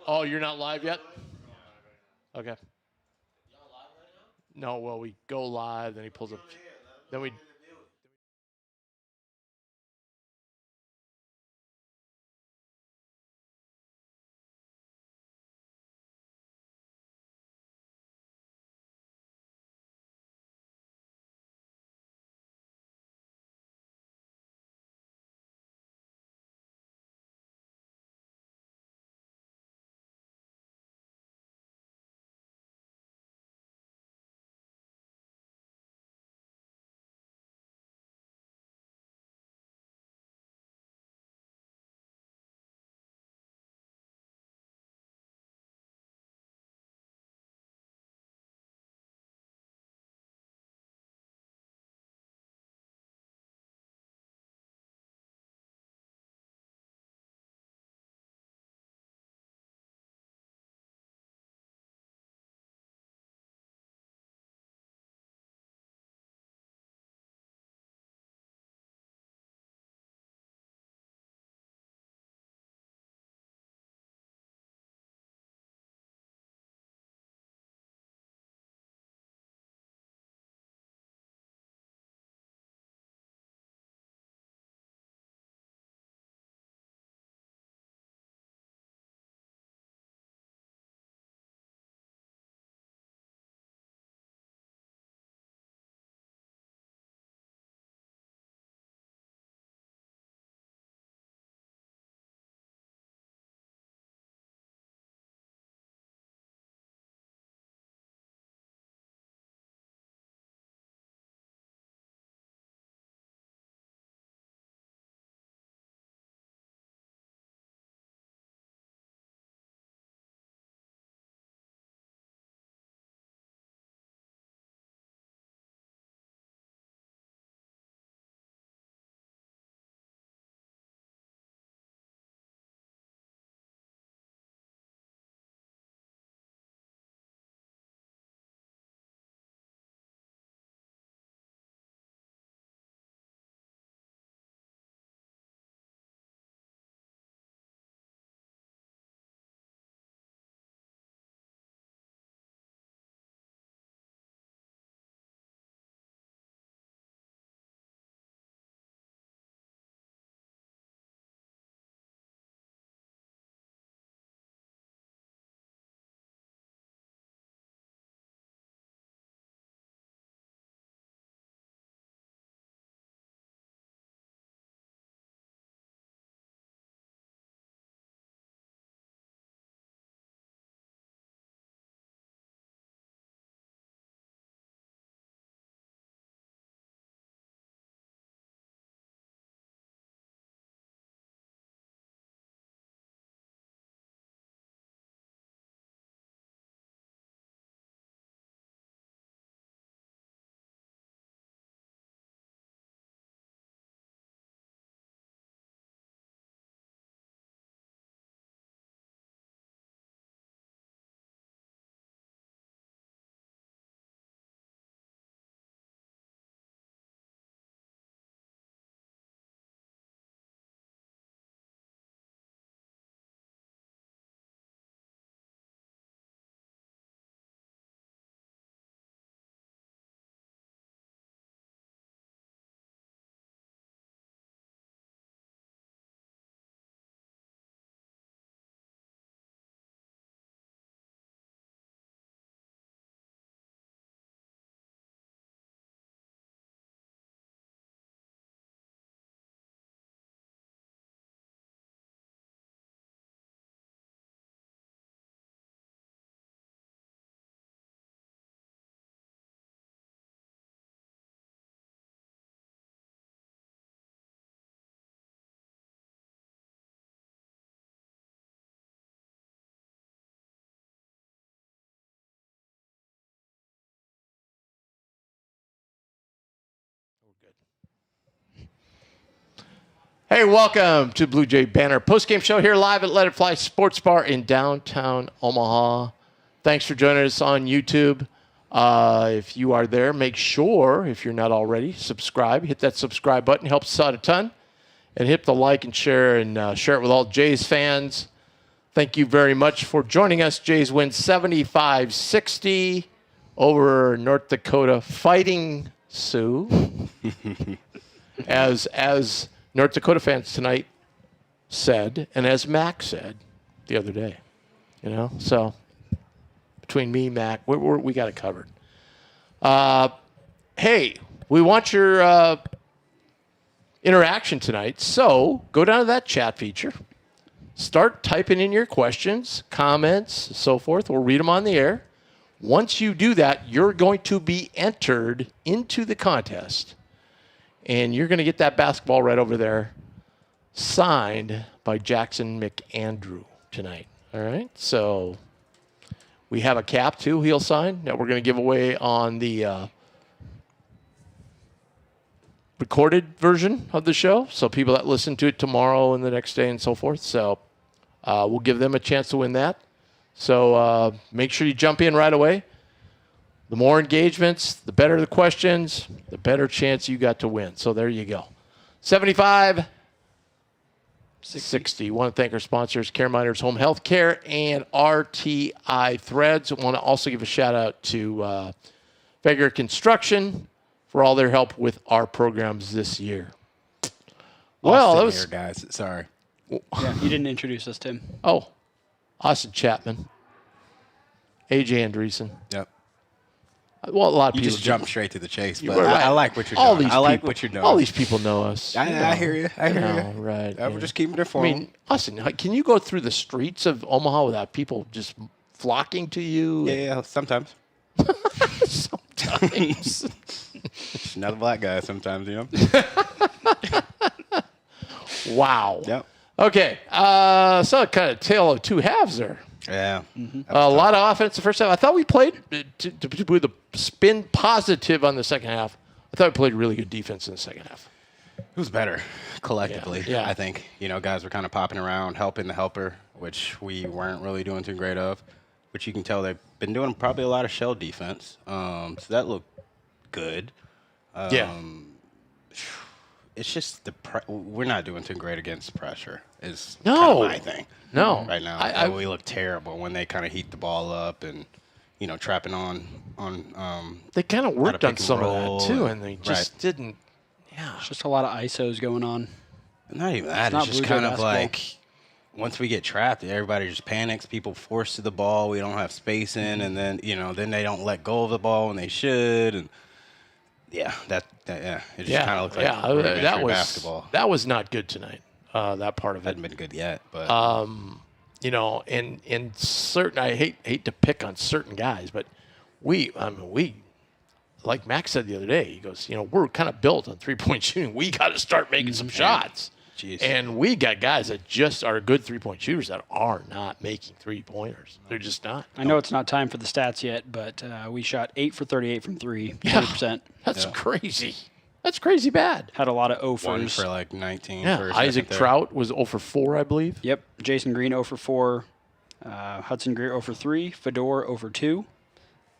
Oh, you're not live yet? Okay. No, well, we go live, then he pulls up. Then we. We're good. Hey, welcome to Bluejay Banter postgame show here live at Let It Fly Sports Bar in downtown Omaha. Thanks for joining us on YouTube. If you are there, make sure, if you're not already, subscribe. Hit that subscribe button. Helps us out a ton. And hit the like and share it with all Jays fans. Thank you very much for joining us. Jays win 75-60 over North Dakota Fighting Sioux. as North Dakota fans tonight said, and as Mac said the other day, so between me and Mac, we got it covered. Hey, we want your interaction tonight, so go down to that chat feature. Start typing in your questions, comments, so forth. We'll read them on the air. Once you do that, you're going to be entered into the contest. And you're going to get that basketball right over there signed by Jackson McAndrew tonight. All right? So we have a cap, too, he'll sign that we're going to give away on the recorded version of the show. So people that listen to it tomorrow and the next day and so forth. So we'll give them a chance to win that. So make sure you jump in right away. The more engagements, the better the questions, the better chance you got to win. So there you go. 75-60. Want to thank our sponsors, Care Miners Home Health Care and RTI Threads. Want to also give a shout out to Fager Construction for all their help with our programs this year. Well, that was here, guys. Sorry. Yeah, you didn't introduce us to him. Oh, Austin Chapman, AJ Andreessen. Yep. Well, a lot of you people just jump straight to the chase, but right. I like what you're doing. I like what you're doing. All these people know us. I hear you. I hear you. Right. We're just keeping it for them. Austin, can you go through the streets of Omaha without people just flocking to you? Yeah, sometimes. Sometimes. Just another black guy sometimes, Wow. Yep. Okay. So kind of tale of two halves there. Yeah. Mm-hmm. A lot of offense the first half. I thought we played, with the spin positive on the second half, I thought we played really good defense in the second half. It was better collectively, yeah. I think. Guys were kind of popping around, helping the helper, which we weren't really doing too great of, which you can tell they've been doing probably a lot of shell defense. So that looked good. It's just we're not doing too great against pressure is kind of my thing. No. Right now. We look terrible when they kind of heat the ball up and, trapping on they kind of worked on some of that, too, and they just didn't. Yeah. It's just a lot of ISOs going on. Not even that. It's just kind of like once we get trapped, everybody just panics. People force to the ball. We don't have space in, and then, then they don't let go of the ball when they should. And it just kind of looked like basketball. That was not good tonight. That part of it hadn't been good yet, but in certain, I hate to pick on certain guys, but we like Max said the other day, he goes, we're kind of built on 3-point shooting. We got to start making some shots. Jeez. And we got guys that just are good 3-point shooters that are not making 3-pointers. They're just not. I know it's not time for the stats yet, but we shot 8 for 38 from 3, 40%. That's crazy. That's crazy bad. Had a lot of 0-fers. 1 for like 19. Yeah, Isaac Trout was 0 for 4, I believe. Yep. Jason Green 0 for 4. Hudson Greer 0 for 3. Fedor 0 for 2.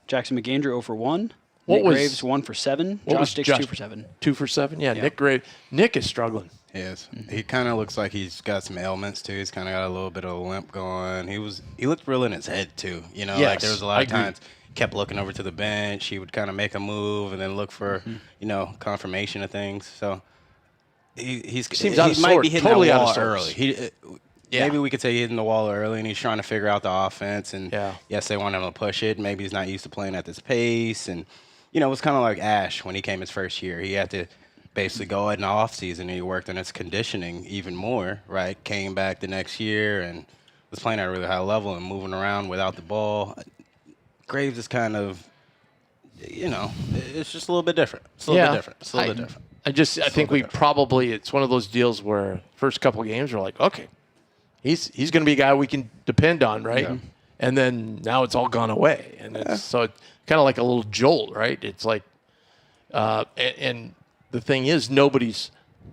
Jackson McAndrew 0 for 1. Nick Graves 1 for 7. Josh Dix 2 for 7. 2 for 7? Yeah, Nick Graves. Nick is struggling. He is. He kind of looks like he's got some ailments, too. He's kind of got a little bit of a limp going. He looked real in his head, too. Yes, like there was a lot of times kept looking over to the bench. He would kind of make a move and then look for, confirmation of things. So he might be hitting totally the out wall of sorts. early. Maybe we could say he's hitting the wall early and he's trying to figure out the offense. And yes, they want him to push it. Maybe he's not used to playing at this pace. And, it was kind of like Ash when he came his first year. He had to basically go in the offseason and he worked on his conditioning even more, right? Came back the next year and was playing at a really high level and moving around without the ball. Graves is kind of, it's just a little bit different. It's a little bit different. It's a little bit different. I think it's one of those deals where first couple of games we're like, okay, he's going to be a guy we can depend on, right? Yeah. And then now it's all gone away. And so it's kind of like a little jolt, right? It's like, and the thing is, nobody's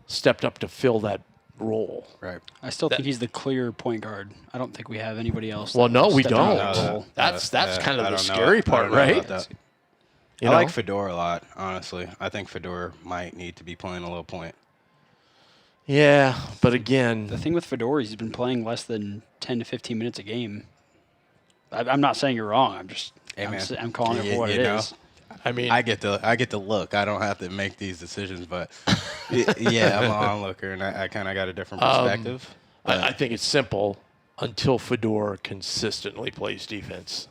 stepped up to fill that role. Right. I still think he's the clear point guard. I don't think we have anybody else. Well, no, we don't. No. That's kind of the scary part, right? I like Fedor a lot, honestly. I think Fedor might need to be playing a little point. Yeah, but again, the thing with Fedor, he's been playing less than 10 to 15 minutes a game. I'm not saying you're wrong. I'm calling it for what it is. I mean, I get to look. I don't have to make these decisions, but yeah, I'm an onlooker, and I kind of got a different perspective. I think it's simple. Until Fedor consistently plays defense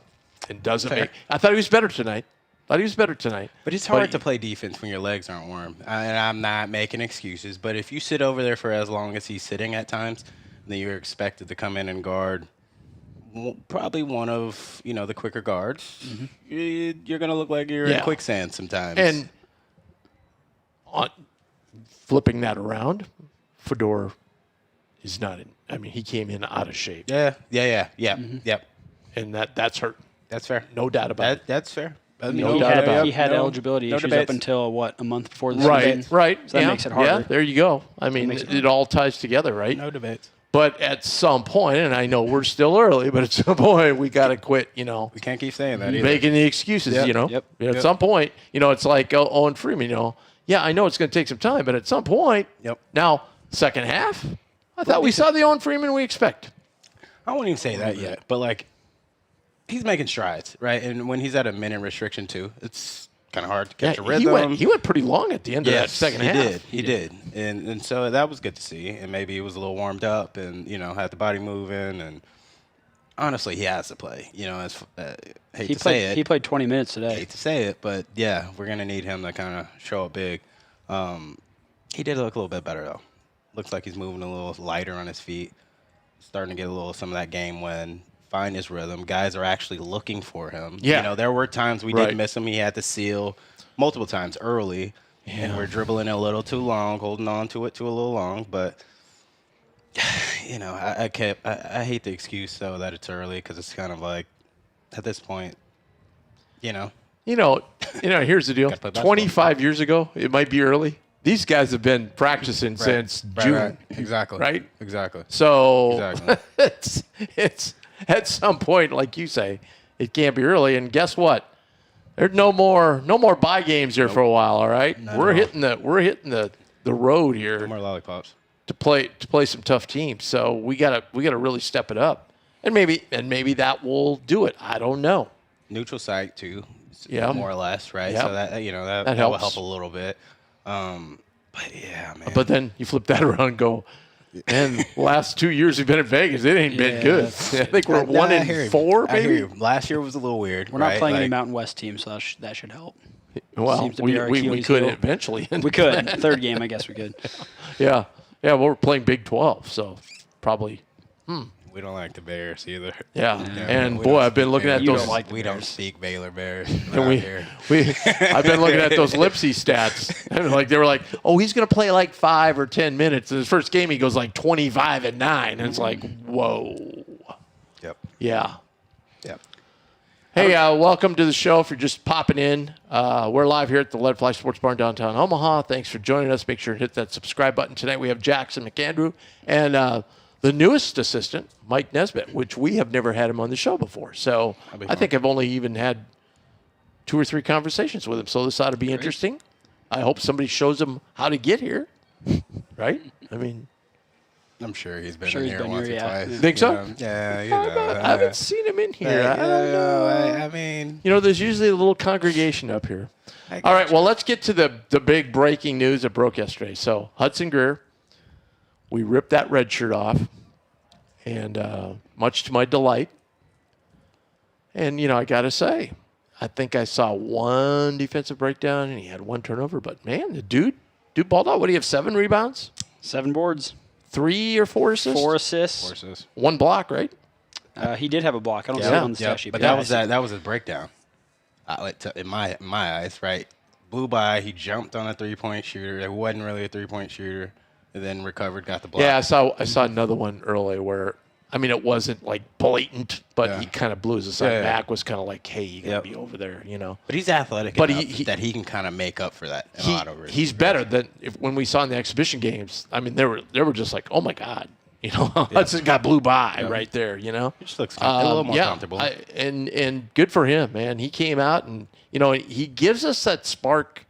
and doesn't make. I thought he was better tonight. But it's hard to play defense when your legs aren't warm. And I'm not making excuses, but if you sit over there for as long as he's sitting at times, then you're expected to come in and guard probably one of the quicker guards. Mm-hmm. You're going to look like you're in quicksand sometimes. And flipping that around, Fedor is not in. I mean, he came in out of shape. Yeah. Mm-hmm. Yep. And that's hurt. That's fair. No doubt about it. That's fair. He had eligibility issues up until, a month before the season? Right. So that makes it harder. Yeah, there you go. I mean, it all ties together, right? No debates. But at some point, and I know we're still early, but at some point we got to quit, We can't keep saying that either. Making the excuses, Yep. At some point, it's like Owen Freeman, yeah, I know it's going to take some time, but at some point, now, second half, I thought we saw the Owen Freeman we expect. I won't even say that yet, but, he's making strides, right? And when he's at a minute restriction, too, it's kind of hard to catch a rhythm. He went pretty long at the end of that second half. He did. And so that was good to see. And maybe he was a little warmed up and, had the body moving. And honestly, he has to play. He played 20 minutes today. Hate to say it, but, yeah, we're going to need him to kind of show up big. He did look a little bit better, though. Looks like he's moving a little lighter on his feet. Starting to get some of that game win. Find his rhythm. Guys are actually looking for him. Yeah. There were times we did miss him. He had to seal multiple times early. Yeah. And we're dribbling it a little too long, holding on to it too a little long. But, I hate the excuse, though, that it's early because it's kind of like, at this point, here's the deal. 25 years ago, it might be early. These guys have been practicing since June. Right. Exactly. Right? Exactly. So it's at some point, like you say, it can't be early. And guess what? There's no more bye games here for a while. All right, we're hitting the road here. No more lollipops to play some tough teams. So we gotta really step it up, and maybe that will do it. I don't know. Neutral site too. Yeah, more or less, right? Yep. So that will help a little bit. But yeah, man. But then you flip that around and go. And the last 2 years we've been in Vegas, it ain't been good. I think we're 1-4, maybe. Last year was a little weird. We're not playing any Mountain West teams, so that should help. Well, we could eventually. We could. Third game, I guess we could. Yeah. Well, we're playing Big 12, so probably. We don't like the Bears either. Yeah. And boy, I've been looking at those. We don't speak Baylor Bears. And I've been looking at those Lipsy stats. And they were like, oh, he's going to play 5 or 10 minutes. In his first game, he goes 25-9. And it's like, whoa. Yep. Yeah. Yep. Hey, welcome to the show. If you're just popping in, we're live here at the Lead Fly Sports Bar in downtown Omaha. Thanks for joining us. Make sure to hit that subscribe button. Tonight we have Jackson McAndrew and the newest assistant, Mike Nesbitt, which we have never had him on the show before. So I think I've only even had 2 or 3 conversations with him. So this ought to be interesting. I hope somebody shows him how to get here. Right? I mean, I'm sure he's been in here once or twice. Think so? Yeah, I haven't seen him in here. I don't know. I mean, there's usually a little congregation up here. All right, well, let's get to the big breaking news that broke yesterday. So Hudson Greer, we ripped that red shirt off, and much to my delight. And, I got to say, I think I saw 1 defensive breakdown, and he had 1 turnover. But, man, the dude balled out. What do you have, 7 rebounds? 7 boards. 3 or 4 assists? 4 assists. 1 block, right? He did have a block. I don't see it on the stat sheet. But that was a breakdown. In my eyes, right? Blew by. He jumped on a 3-point shooter. It wasn't really a 3-point shooter. And then recovered, got the block. Yeah, I saw another one earlier where, it wasn't blatant, but he kind of blew his aside. Mac was kind of like, hey, you got to be over there, But he's athletic enough that he can kind of make up for that. He's better than when we saw in the exhibition games. They were just like, oh, my God. Hudson got blew by right there, He just looks a little more comfortable. And good for him, man. He came out and, he gives us that spark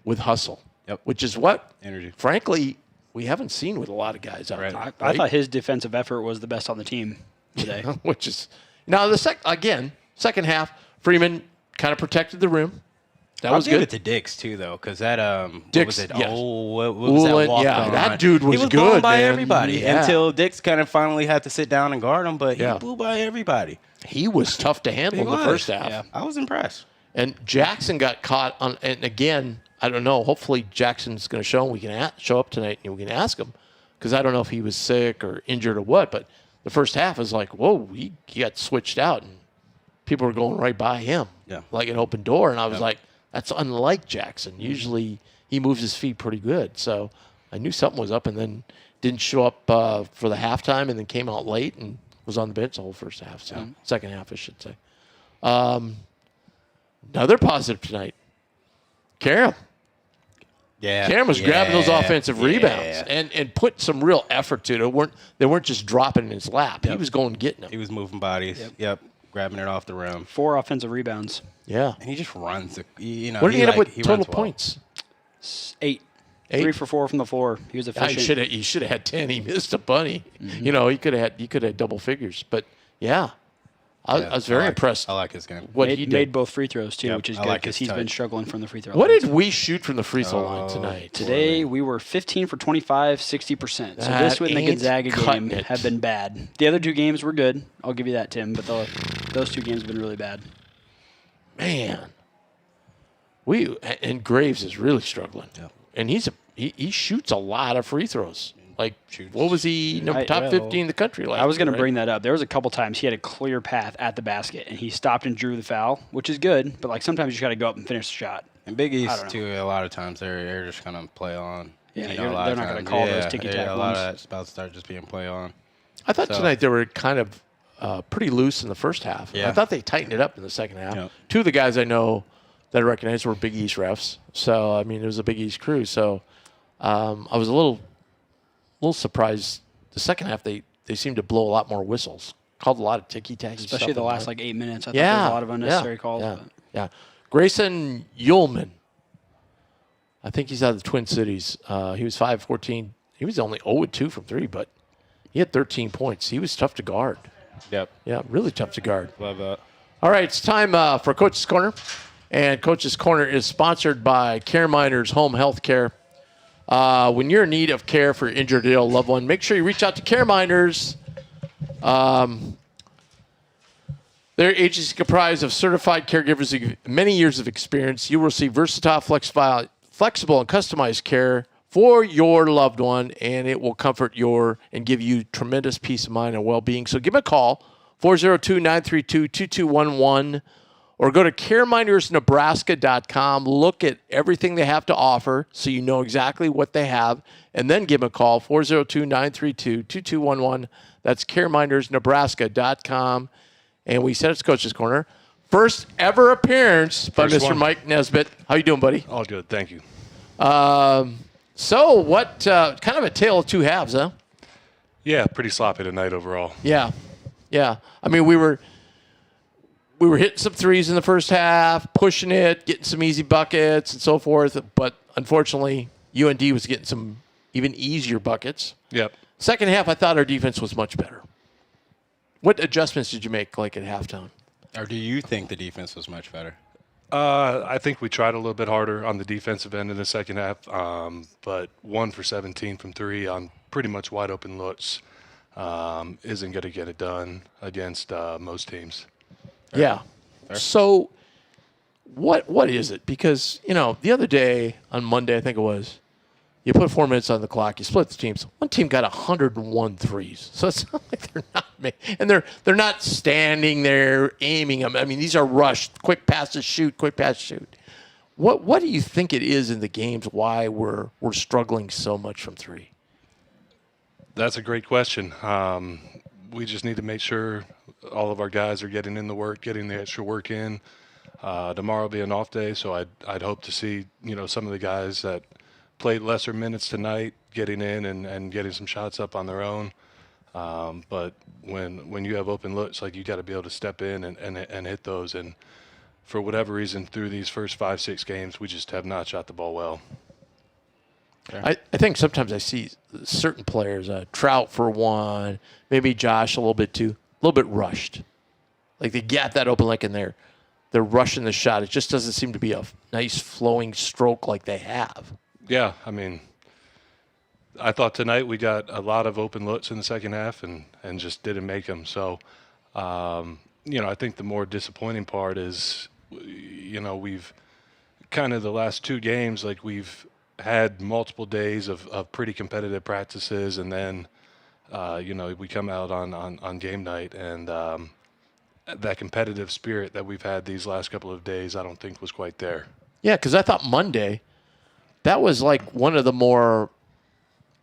with hustle, which is what, energy. Frankly, we haven't seen with a lot of guys out there. Right? I thought his defensive effort was the best on the team today. Which is now second half, Freeman kind of protected the rim. That was good. I'll give it to Dix too, though, because that Dix, what was it? Yes. What was that walk on? That dude was good. He was blown by man. everybody until Dix kind of finally had to sit down and guard him, but he blew by everybody. He was tough to handle in the first half. Yeah. I was impressed. And Jackson got caught on. And again, I don't know. Hopefully Jackson's going to show him. We can show up tonight and we can ask him, because I don't know if he was sick or injured or what. But the first half was like, whoa, he got switched out and people were going right by him, like an open door. And I was like, that's unlike Jackson. Usually he moves his feet pretty good. So I knew something was up, and then didn't show up for the halftime, and then came out late and was on the bench the whole first half. So second half, I should say. Another positive tonight. Karam. Yeah. Karam was grabbing those offensive rebounds and put some real effort to it. They weren't just dropping in his lap. He was going getting them. He was moving bodies. Yep. Grabbing it off the rim. 4 offensive rebounds. Yeah. And he just runs. What did he end up with total points? 8. 3 for 4 from the floor. He was efficient. He should have had 10. He missed a bunny. Mm-hmm. He could have had double figures. But I was very impressed. I like his game. He made both free throws too, which is good because he's been struggling from the free throw line. What did we shoot from the free throw line tonight? Today we were 15 for 25, 60%. So this one and the Gonzaga game have been bad. The other 2 games were good. I'll give you that, Tim. But those 2 games have been really bad. Man, and Graves is really struggling. Yeah. And he shoots a lot of free throws. Like, what was he? Top 50 in the country last year. I was going to bring that up. There was a couple times he had a clear path at the basket, and he stopped and drew the foul, which is good. But like sometimes you just got to go up and finish the shot. And Big East too. A lot of times they're just going to play on. Yeah, they're not going to call those ticky-tack ones. A lot of that's about to start just being play on. I thought tonight they were kind of pretty loose in the first half. Yeah. I thought they tightened it up in the second half. Yep. 2 of the guys I know that I recognized were Big East refs. So I mean, it was a Big East crew. So I was a little surprised. The second half, they seemed to blow a lot more whistles. Called a lot of ticky-tacky stuff. Especially the last 8 minutes. I thought there was a lot of unnecessary calls. Yeah. Grayson Ullman. I think he's out of the Twin Cities. He was 5'14". He was only 0-2 from 3, but he had 13 points. He was tough to guard. Yep. Yeah, really tough to guard. Love that. All right, it's time for Coach's Corner. And Coach's Corner is sponsored by Care Miners Home Health Care. When you're in need of care for your injured or ill loved one, make sure you reach out to Care Miners. Their agency is comprised of certified caregivers with many years of experience. You will receive versatile, flexible, and customized care for your loved one, and it will comfort and give you tremendous peace of mind and well-being. So give them a call, 402-932-2211. Or go to careminersnebraska.com. Look at everything they have to offer so you know exactly what they have. And then give them a call, 402-932-2211. That's careminersnebraska.com. And we said it's Coach's Corner. First ever appearance by Mr. Mike Nesbitt. How you doing, buddy? All good, thank you. So what, kind of a tale of 2 halves, huh? Yeah, pretty sloppy tonight overall. Yeah. I mean, we were hitting some threes in the first half, pushing it, getting some easy buckets and so forth. But unfortunately, UND was getting some even easier buckets. Yep. Second half, I thought our defense was much better. What adjustments did you make, like at halftime? Or do you think the defense was much better? I think we tried a little bit harder on the defensive end in the second half, but 1 for 17 from 3 on pretty much wide open looks isn't going to get it done against most teams. Yeah. So what is it? Because, the other day on Monday, I think it was, you put 4 minutes on the clock, you split the teams. One team got 101 threes. So it's not like they're not making, and they're not standing there aiming them. I mean, these are rushed, quick passes, shoot, quick pass, shoot. What do you think it is in the games why we're struggling so much from 3? That's a great question. We just need to make sure all of our guys are getting in the work, getting the extra work in. Tomorrow will be an off day, so I'd hope to see some of the guys that played lesser minutes tonight getting in and getting some shots up on their own. But when you have open looks, like, you got to be able to step in and hit those. And for whatever reason, through these first 5-6 games, we just have not shot the ball well. I think sometimes I see certain players, Trout for one, maybe Josh a little bit too, a little bit rushed. Like they get that open like in there. They're rushing the shot. It just doesn't seem to be a nice flowing stroke like they have. Yeah, I mean, I thought tonight we got a lot of open looks in the second half and just didn't make them. So, I think the more disappointing part is, we've kind of the last two games, like we've had multiple days of pretty competitive practices, and then, we come out on game night, and that competitive spirit that we've had these last couple of days, I don't think was quite there. Yeah, because I thought Monday, that was like one of the more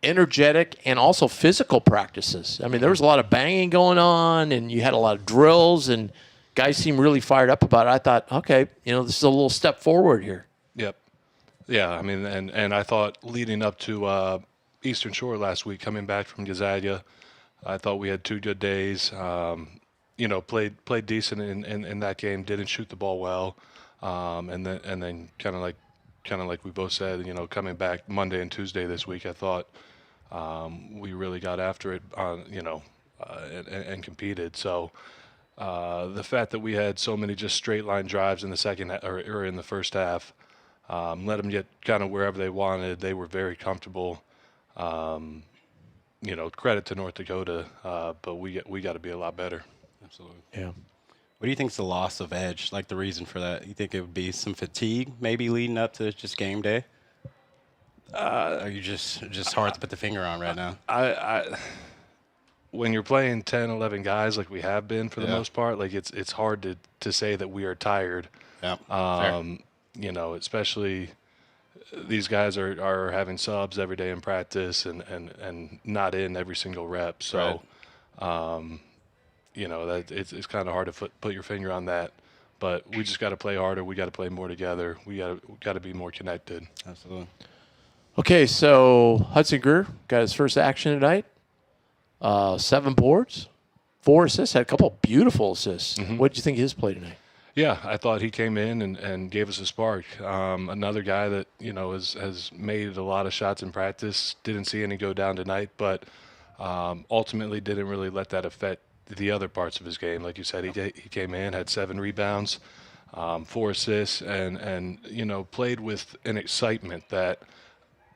energetic and also physical practices. I mean, there was a lot of banging going on, and you had a lot of drills, and guys seemed really fired up about it. I thought, okay, this is a little step forward here. Yep. Yeah, I mean, and I thought leading up to Eastern Shore last week, coming back from Gonzaga, I thought we had 2 good days. Played decent in that game. Didn't shoot the ball well, and then kind of like we both said, coming back Monday and Tuesday this week, I thought we really got after it and competed. So the fact that we had so many just straight line drives in the second or in the first half, let them get kind of wherever they wanted. They were very comfortable. Credit to North Dakota, but we got to be a lot better. Absolutely. Yeah. What do you think is the loss of edge? Like the reason for that? You think it would be some fatigue, maybe leading up to just game day? Are you just hard to put the finger on right now? When you're playing 10, 11 guys like we have been for the most part, like it's hard to say that we are tired. Yeah. Especially these guys are having subs every day in practice and not in every single rep. So, right. That it's kind of hard to put your finger on that. But we just got to play harder. We got to play more together. We got to be more connected. Absolutely. Okay, so Hudson Greer got his first action tonight. 7 boards, 4 assists, had a couple of beautiful assists. Mm-hmm. What did you think of his play tonight? Yeah, I thought he came in and gave us a spark. Another guy that, has made a lot of shots in practice. Didn't see any go down tonight, but ultimately didn't really let that affect the other parts of his game. Like you said, he came in, had 7 rebounds, 4 assists, and played with an excitement that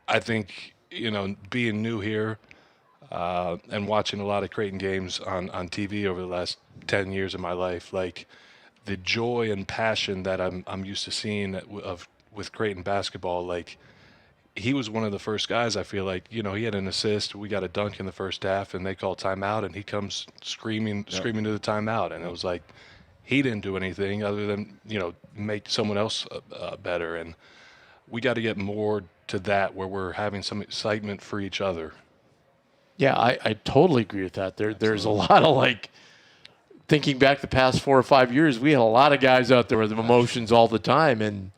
I think, being new here and watching a lot of Creighton games on TV over the last 10 years of my life, like the joy and passion that I'm used to seeing with Creighton basketball, like he was one of the first guys, I feel like, he had an assist. We got a dunk in the first half, and they call timeout, and he comes screaming to the timeout. And it was like he didn't do anything other than, make someone else better. And we got to get more to that where we're having some excitement for each other. Yeah, I totally agree with that. There's a lot of, thinking back the past 4 or 5 years, we had a lot of guys out there with emotions all the time, and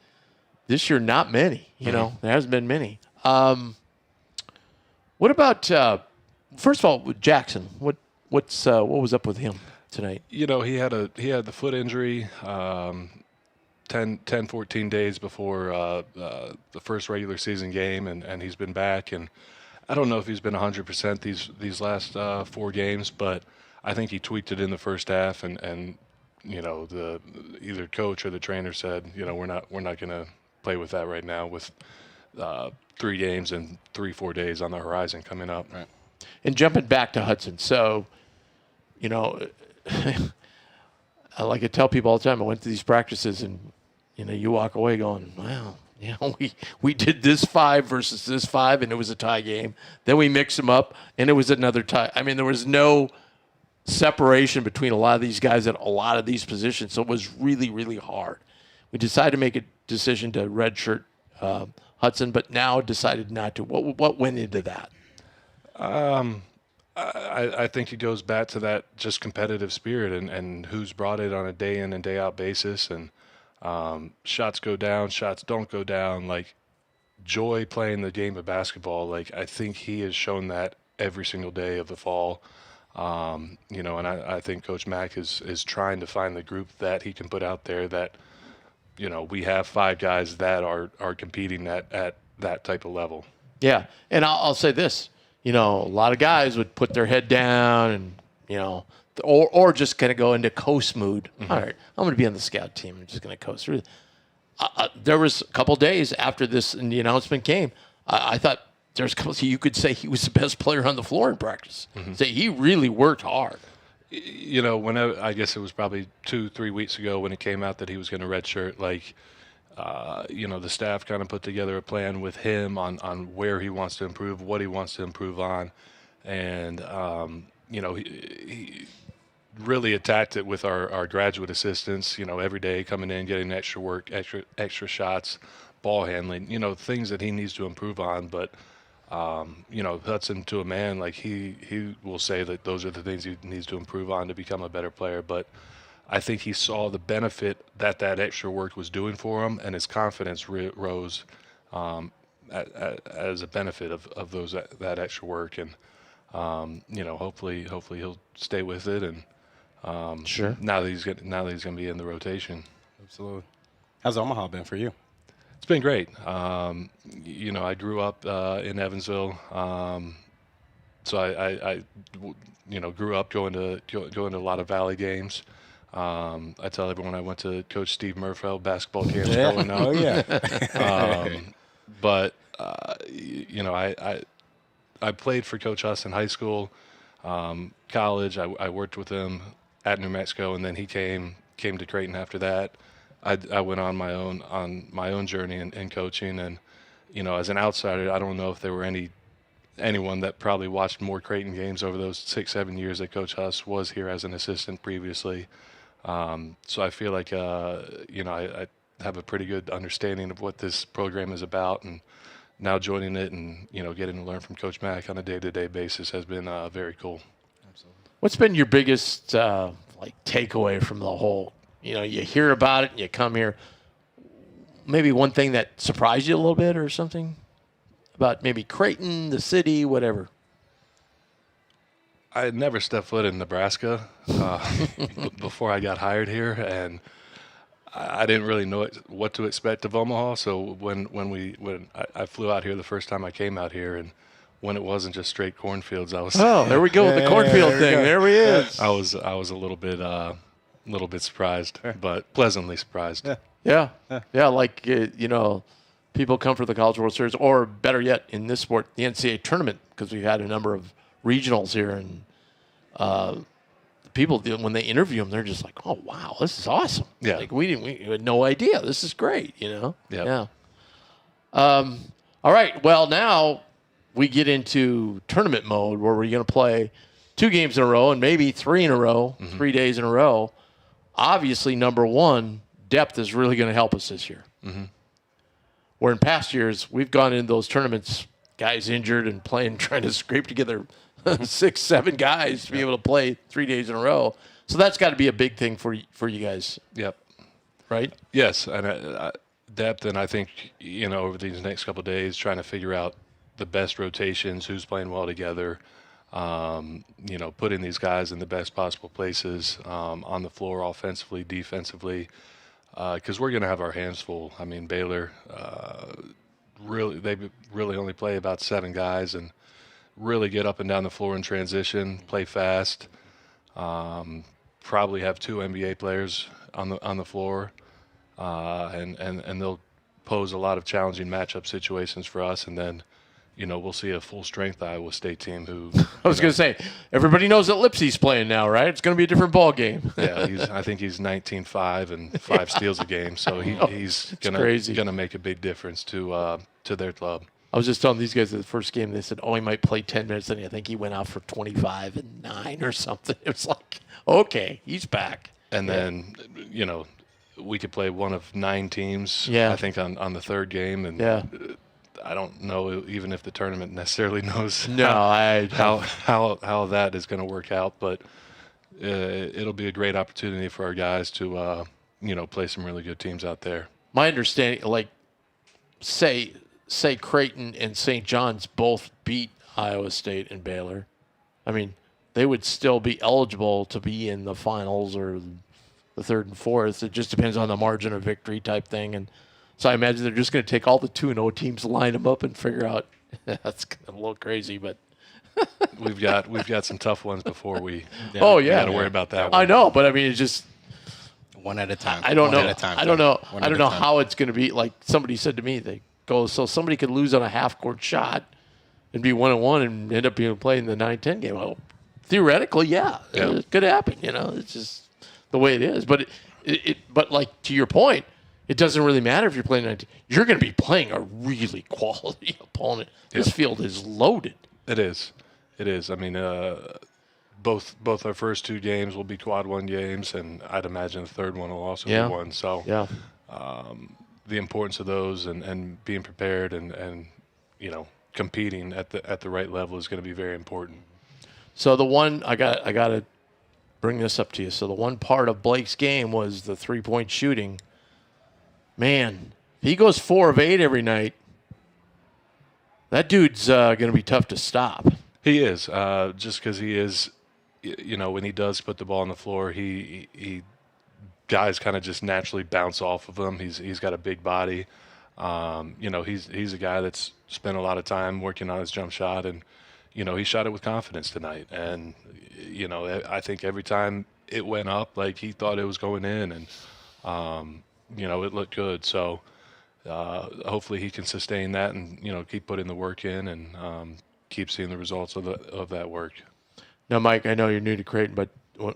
this year, not many. There hasn't been many. What about first of all, with Jackson? What was up with him tonight? He had the foot injury 10, 14 days before the first regular season game, and he's been back. And I don't know if he's been 100% these last 4 games, but I think he tweaked it in the first half, and the either coach or the trainer said, we're not going to play with that right now with 3 games and 3-4 days on the horizon coming up. Right. And jumping back to Hudson, so I like to tell people all the time, I went to these practices and you walk away going, wow, we did this 5 versus this 5, and it was a tie game. Then we mixed them up, and it was another tie. I mean, there was no separation between a lot of these guys at a lot of these positions, so it was really, really hard. We decided to make a decision to redshirt Hudson, but now decided not to. What went into that? I think it goes back to that just competitive spirit and who's brought it on a day in and day out basis. And shots go down, shots don't go down. Like joy playing the game of basketball. Like I think he has shown that every single day of the fall. And I think Coach Mack is trying to find the group that he can put out there that, we have 5 guys that are competing at that type of level. Yeah, and I'll say this. A lot of guys would put their head down and, or just kind of go into coast mood. Mm-hmm. All right, I'm going to be on the scout team. I'm just going to coast through. There was a couple days after this and the announcement came, I thought there's a couple. You could say he was the best player on the floor in practice. Mm-hmm. Say he really worked hard. I guess it was probably 2-3 weeks ago when it came out that he was going to redshirt, the staff kind of put together a plan with him on where he wants to improve, what he wants to improve on. And, he really attacked it with our graduate assistants, every day coming in, getting extra work, extra shots, ball handling, things that he needs to improve on. But, Hudson, to a man, he will say that those are the things he needs to improve on to become a better player. But I think he saw the benefit that extra work was doing for him, and his confidence rose as a benefit of that extra work. And hopefully he'll stay with it. And sure. Now that he's going to be in the rotation. Absolutely. How's Omaha been for you? It's been great. I grew up in Evansville, so I grew up going to a lot of Valley games. I tell everyone I went to Coach Steve Murfeld basketball camps growing up. Oh yeah. But I played for Coach Huss in high school, college. I worked with him at New Mexico, and then he came to Creighton after that. I went on my own journey in coaching, and as an outsider, I don't know if there were anyone that probably watched more Creighton games over those 6-7 years that Coach Huss was here as an assistant previously. So I feel like I have a pretty good understanding of what this program is about, and now joining it and getting to learn from Coach Mack on a day-to-day basis has been very cool. Absolutely. What's been your biggest takeaway from the whole? You hear about it and you come here. Maybe one thing that surprised you a little bit or something about maybe Creighton, the city, whatever. I had never stepped foot in Nebraska before I got hired here, and I didn't really know what to expect of Omaha. So when I flew out here the first time I came out here, and when it wasn't just straight cornfields, I was there we go, the cornfield thing. There he is. I was a little bit surprised, but pleasantly surprised. Yeah. People come for the College World Series, or better yet, in this sport, the NCAA tournament, because we've had a number of regionals here, and people, when they interview them, they're just like, "Oh, wow, this is awesome!" Yeah, we had no idea. This is great, Yeah. All right. Well, now we get into tournament mode, where we're going to play 2 games in a row and maybe 3 in a row, 3 days in a row. Obviously, number one, depth is really going to help us this year. Mm-hmm. Where in past years, we've gone into those tournaments, guys injured and trying to scrape together 6-7 guys to be able to play 3 days in a row. So that's got to be a big thing for you guys. Yep. Right? Yes, and depth, and I think, over these next couple of days, trying to figure out the best rotations, who's playing well together, putting these guys in the best possible places on the floor, offensively, defensively, because we're going to have our hands full. I mean, Baylor, they really only play about 7 guys, and really get up and down the floor in transition, play fast, probably have 2 NBA players on the floor, and they'll pose a lot of challenging matchup situations for us, and then we'll see a full-strength Iowa State team who... I was going to say, everybody knows that Lipsy's playing now, right? It's going to be a different ball game. Yeah, I think he's 19-5 and 5 steals a game, so he's going to make a big difference to their club. I was just telling these guys at the first game, they said, he might play 10 minutes, and I think he went out for 25 and 9 or something. It was like, okay, he's back. And then, we could play one of 9 teams, I think, on the third game, and I don't know even if the tournament necessarily knows how that is going to work out, but it'll be a great opportunity for our guys to play some really good teams out there. My understanding, say Creighton and St. John's both beat Iowa State and Baylor, I mean, they would still be eligible to be in the finals or the 3rd and 4th. It just depends on the margin of victory type thing, and so I imagine they're just going to take all the 2-0 teams, line them up, and figure out That's a little crazy, but we've got some tough ones before we. Oh we yeah, got to worry about that one. I know, but I mean, it's just one at a time. I don't know. I don't know. One I at don't a know time. how it's going to be. Like somebody said to me, they go, so somebody could lose on a half-court shot and be 1-1 and end up being playing the 9-10 game. Well, theoretically, yeah, it could happen. It's just the way it is. But but like to your point, it doesn't really matter if you're playing 19. You're going to be playing a really quality opponent. This field is loaded. It is. I mean, both our first 2 games will be quad 1 games, and I'd imagine the third one will also be one. So the importance of those and being prepared and competing at the right level is going to be very important. So the one I got to bring this up to you. So the one part of Blake's game was the 3-point shooting. Man, if he goes 4 of 8 every night, that dude's going to be tough to stop. He is, just because he is, when he does put the ball on the floor, he guys kind of just naturally bounce off of him. He's got a big body. He's a guy that's spent a lot of time working on his jump shot, and he shot it with confidence tonight. And I think every time it went up, like he thought it was going in, and it looked good. So hopefully he can sustain that and keep putting the work in and keep seeing the results of that work. Now, Mike, I know you're new to Creighton, but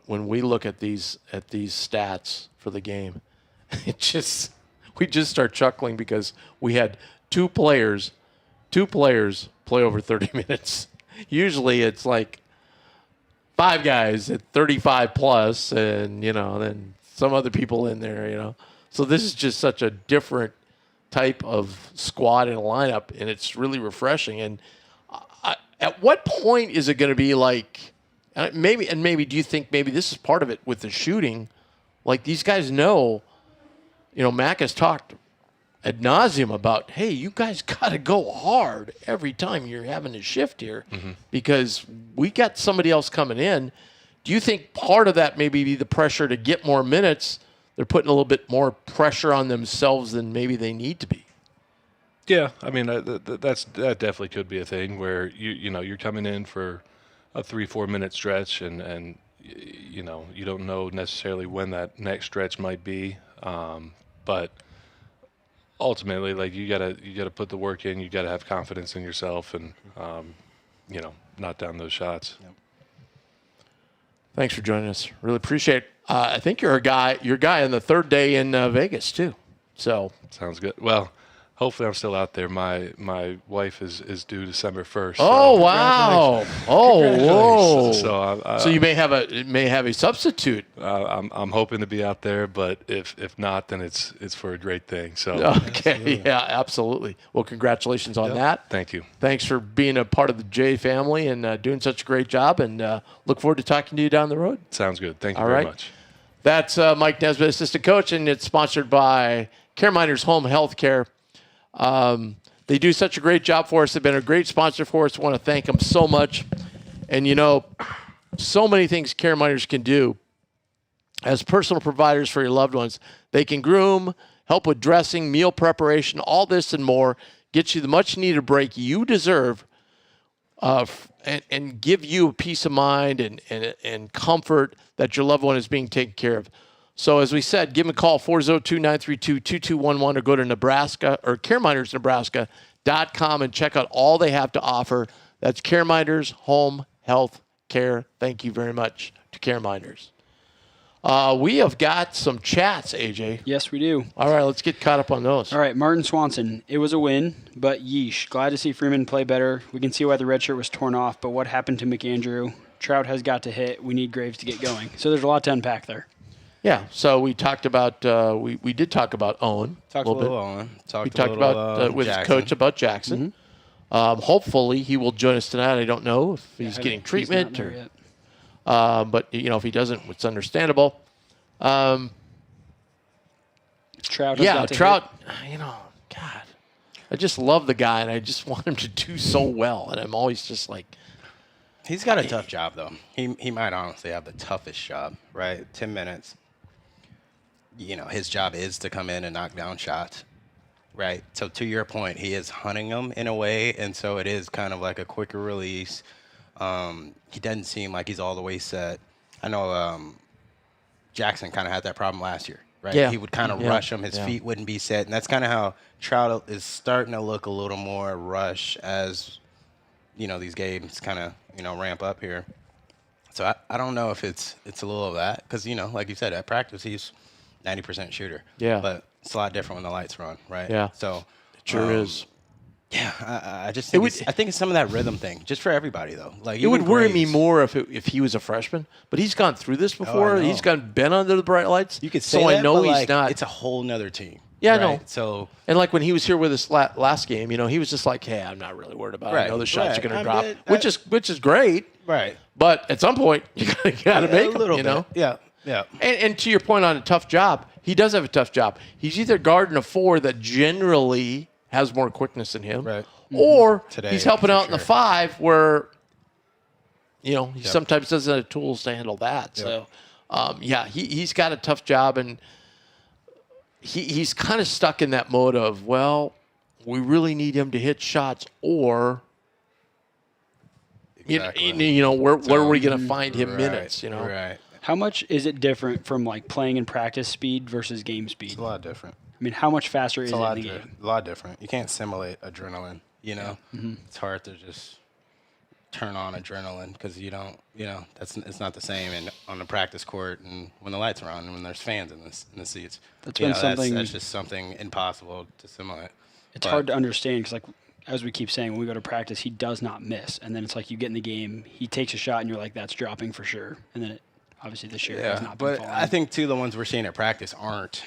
when we look at these stats for the game, we just start chuckling because we had two players play over 30 minutes. Usually it's like 5 guys at 35 plus, and then some other people in there. So this is just such a different type of squad and lineup, and it's really refreshing. And at what point is it going to be like? Maybe do you think maybe this is part of it with the shooting? Like these guys know, Mac has talked ad nauseum about, hey, you guys got to go hard every time you're having to shift here because we got somebody else coming in. Do you think part of that maybe be the pressure to get more minutes? They're putting a little bit more pressure on themselves than maybe they need to be. Yeah, I mean that definitely could be a thing where you're coming in for a 3-4 minute stretch and you don't know necessarily when that next stretch might be, but ultimately like you gotta put the work in. You gotta have confidence in yourself and knock down those shots. Yep. Thanks for joining us. Really appreciate it. I think you're a guy on the 3rd day in Vegas too. So sounds good. Well, hopefully I'm still out there. My wife is due December 1st. Oh, so wow. Oh, whoa. So you may have a substitute. I'm hoping to be out there, but if not, then it's for a great thing. So okay, absolutely. Yeah, absolutely. Well, congratulations on that. Thank you. Thanks for being a part of the J family and doing such a great job, and look forward to talking to you down the road. Sounds good. Thank you very much. That's Mike Nesbitt, assistant coach, and it's sponsored by Care Miners Home Health Care. They do such a great job for us. They've been a great sponsor for us. I want to thank them so much. And, so many things Care Miners can do as personal providers for your loved ones. They can groom, help with dressing, meal preparation, all this and more. Get you the much-needed break you deserve and give you peace of mind and comfort that your loved one is being taken care of. So as we said, give them a call, 402-932-2211, or go to Nebraska or CareMinersNebraska.com and check out all they have to offer. That's Care Miners Home Health Care. Thank you very much to Care Miners. We have got some chats, AJ. Yes, we do. All right, let's get caught up on those. All right, Martin Swanson. It was a win, but yeesh. Glad to see Freeman play better. We can see why the red shirt was torn off, but what happened to McAndrew? Trout has got to hit. We need Graves to get going. So there's a lot to unpack there. Yeah, so we talked about we did talk about Owen. Talked a little Owen. We talked about with his coach about Jackson. Mm-hmm. Hopefully he will join us tonight. I don't know if he's getting treatment or, but if he doesn't, it's understandable. Trout. Trout. God, I just love the guy, and I just want him to do so well. And I'm always just like, he's got a tough job though. He might honestly have the toughest job. Right, 10 minutes. His job is to come in and knock down shots, right? So to your point, he is hunting them in a way, and so it is kind of like a quicker release. He doesn't seem like he's all the way set. I know Jackson kind of had that problem last year, right? Yeah. He would kind of rush him. His feet wouldn't be set, and that's kind of how Trout is starting to look a little more rush as, these games kind of, ramp up here. So I don't know if it's a little of that because, like you said, at practice he's 90% shooter. Yeah. But it's a lot different when the lights are on, right? Yeah. So it sure is. Yeah, I just think I think it's some of that rhythm thing, just for everybody though. Like it would worry me more if he was a freshman, but he's gone through this before. He's been under the bright lights. You could say so that, I know but he's not. It's a whole nother team. Yeah, right? I know. So and like when he was here with us last game, he was just like, "Hey, I'm not really worried about it. I know the shots are going to drop," which is great. Right. But at some point, you got to make a little them. bit. Yeah. And to your point on a tough job, he does have a tough job. He's either guarding a 4 that generally has more quickness than him, right. Or Today, he's helping out in the 5 where, he sometimes doesn't have tools to handle that. Yep. So, he's got a tough job, and he's kind of stuck in that mode of, well, we really need him to hit shots, or, exactly. where are we going to find him minutes, Right. How much is it different from like playing in practice speed versus game speed? It's a lot different. I mean, how much faster is it in the game? A lot different. You can't simulate adrenaline, It's hard to just turn on adrenaline because you don't, it's not the same on the practice court and when the lights are on and when there's fans in the seats. That's been something. That's just something impossible to simulate. It's hard to understand because, like, as we keep saying, when we go to practice, he does not miss. And then it's like you get in the game, he takes a shot, and you're like, that's dropping for sure. And then obviously this year has not been falling. I think, too, the ones we're seeing at practice aren't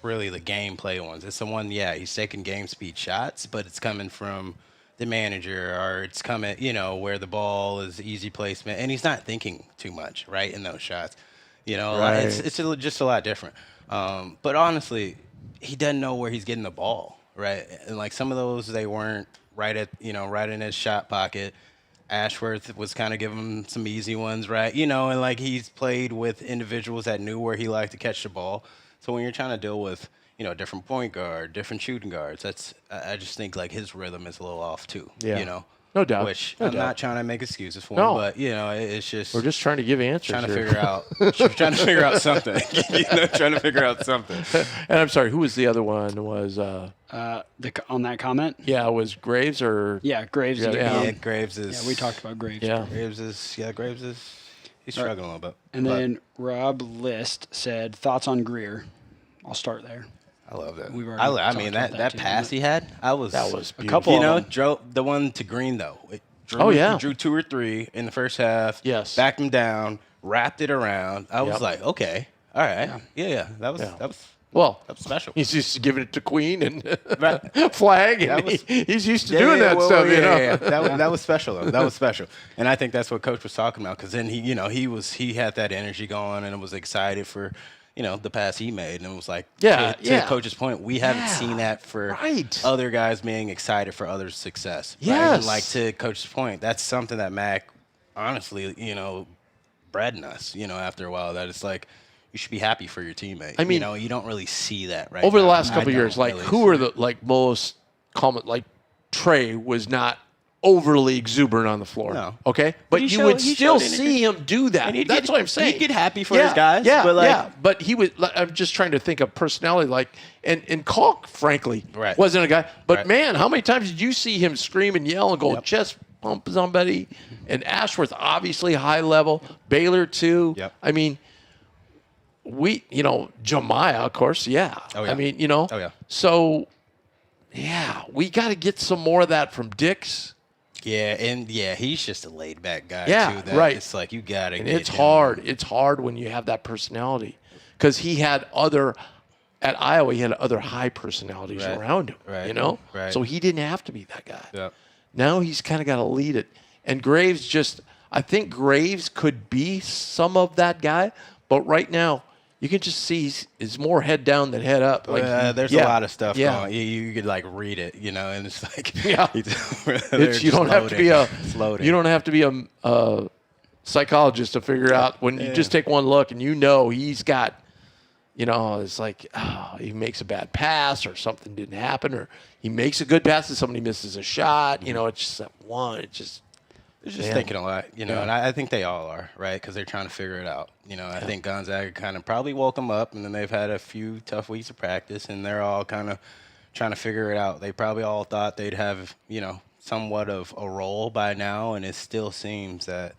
really the gameplay ones. It's the one, he's taking game speed shots, but it's coming from the manager or it's coming, where the ball is easy placement. And he's not thinking too much, right, in those shots. Right. It's just a lot different. But honestly, he doesn't know where he's getting the ball, right? And, like, some of those, they weren't right in his shot pocket. Ashworth was kind of giving him some easy ones, right? And, like, he's played with individuals that knew where he liked to catch the ball. So when you're trying to deal with, a different point guard, different shooting guards, I just think, like, his rhythm is a little off, too, No doubt. Which No I'm doubt. not trying to make excuses for him, but, it's just... We're just trying to give answers trying to here. trying to figure out something. Trying to figure out something. And I'm sorry, who was the other one? Was on that comment? Yeah, was Graves or Graves. Yeah. Graves is... Yeah, we talked about Graves. Yeah. Graves is... He's struggling a little bit. And then Rob List said, thoughts on Greer? I'll start there. I love that. I mean, that pass he had, that was beautiful. a couple. Drove the one to Green though. He drew 2 or 3 in the first half. Yes, backed him down, wrapped it around. I was like, okay, all right, yeah. That was special. He's used to giving it to Queen and flag, and he's used to doing that stuff. Yeah. That was special though. That was special, and I think that's what Coach was talking about because then he had that energy going and was excited for. The pass he made, and it was like, to Coach's point, we haven't seen that for other guys being excited for others' success. Yes. Right? And like to Coach's point, that's something that Mac, honestly, bred in us, after a while, that it's like, you should be happy for your teammate. I mean, you don't really see that right over now. the last couple of years. Like, who are the most common? Like, Trey was not overly exuberant on the floor. No. Okay? But you would still see him do that. That's what I'm saying. He'd get happy for his guys. Yeah, but But he would, I'm just trying to think of personality. Like, and Kalk, frankly, wasn't a guy. But, man, how many times did you see him scream and yell and go chest pump somebody? And Ashworth, obviously, high level. Baylor, too. Yep. I mean, Jemiah, of course, Oh, yeah. I mean, Oh, yeah. So, we got to get some more of that from Dix. Yeah, and he's just a laid back guy too. It's like you gotta. And it's hard. It's hard when you have that personality, because he had at Iowa he had other high personalities around him. Right. So he didn't have to be that guy. Yeah. Now he's kind of got to lead it. And Graves I think Graves could be some of that guy, but right now you can just see he's more head down than head up. Like, there's a lot of stuff going. You could like read it, and it's like you don't have to be a psychologist to figure out when you just take one look and he's got It's like he makes a bad pass or something didn't happen, or he makes a good pass and somebody misses a shot. It's just that one. They're just thinking a lot, and I think they all are, right? Because they're trying to figure it out. I think Gonzaga kind of probably woke them up, and then they've had a few tough weeks of practice, and they're all kind of trying to figure it out. They probably all thought they'd have, somewhat of a role by now, and it still seems that,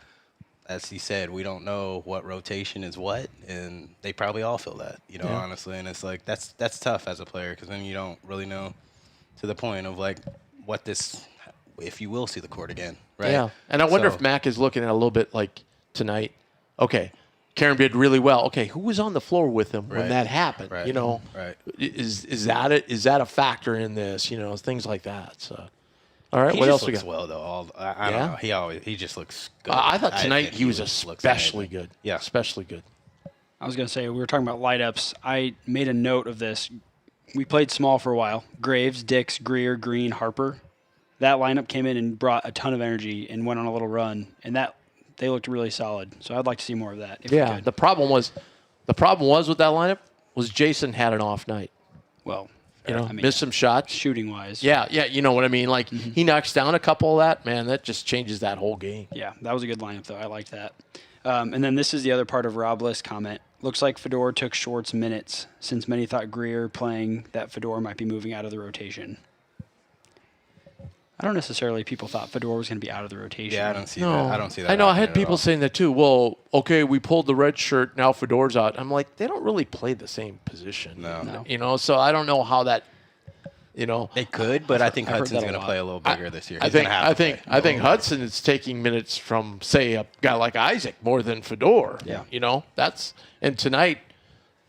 as he said, we don't know what rotation is what, and they probably all feel that, honestly. And it's like that's tough as a player because then you don't really know to the point of like what this, if you will see the court again, right? Yeah, and I wonder if Mac is looking at a little bit like tonight. Okay, Karen did really well. Okay, who was on the floor with him when that happened? Right. Is that a factor in this? Things like that. So, all right, what else we got? Well, though, I don't know. He just looks good. I thought tonight he was especially good. Yeah, especially good. I was going to say, we were talking about light-ups. I made a note of this. We played small for a while. Graves, Dix, Greer, Green, Harper. That lineup came in and brought a ton of energy and went on a little run, and they looked really solid. So I'd like to see more of that. If we could. The problem was with that lineup was Jason had an off night. Well, missed some shots. Shooting-wise. Yeah, you know what I mean? Like, he knocks down a couple of that, man, that just changes that whole game. Yeah, that was a good lineup, though. I liked that. And then this is the other part of Rob List's comment. Looks like Fedor took Short's minutes, since many thought Greer playing that Fedor might be moving out of the rotation. I don't necessarily people thought Fedor was going to be out of the rotation. Yeah, I don't see that. I don't see that. I know. I had people saying that too. Well, okay, we pulled the red shirt. Now Fedor's out. I'm like, they don't really play the same position. No. So I don't know how that. They could, but I think Hudson's going to play a little bigger this year. I think Hudson is taking minutes from, say, a guy like Isaac more than Fedor. Yeah. And tonight,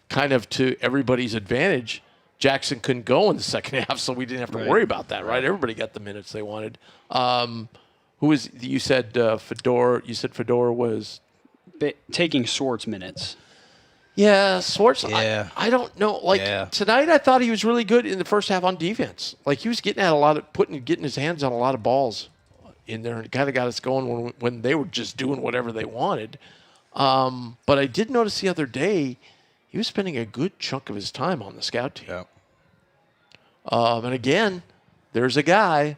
kind of to everybody's advantage, Jackson couldn't go in the second half, so we didn't have to worry about that, right? Everybody got the minutes they wanted. You said Fedor? You said Fedor was taking Swartz minutes. Yeah, Swartz. Yeah. I don't know. Tonight, I thought he was really good in the first half on defense. Like, he was getting his hands on a lot of balls in there, and kind of got us going when they were just doing whatever they wanted. But I did notice the other day he was spending a good chunk of his time on the scout team. Yeah. And again, there's a guy,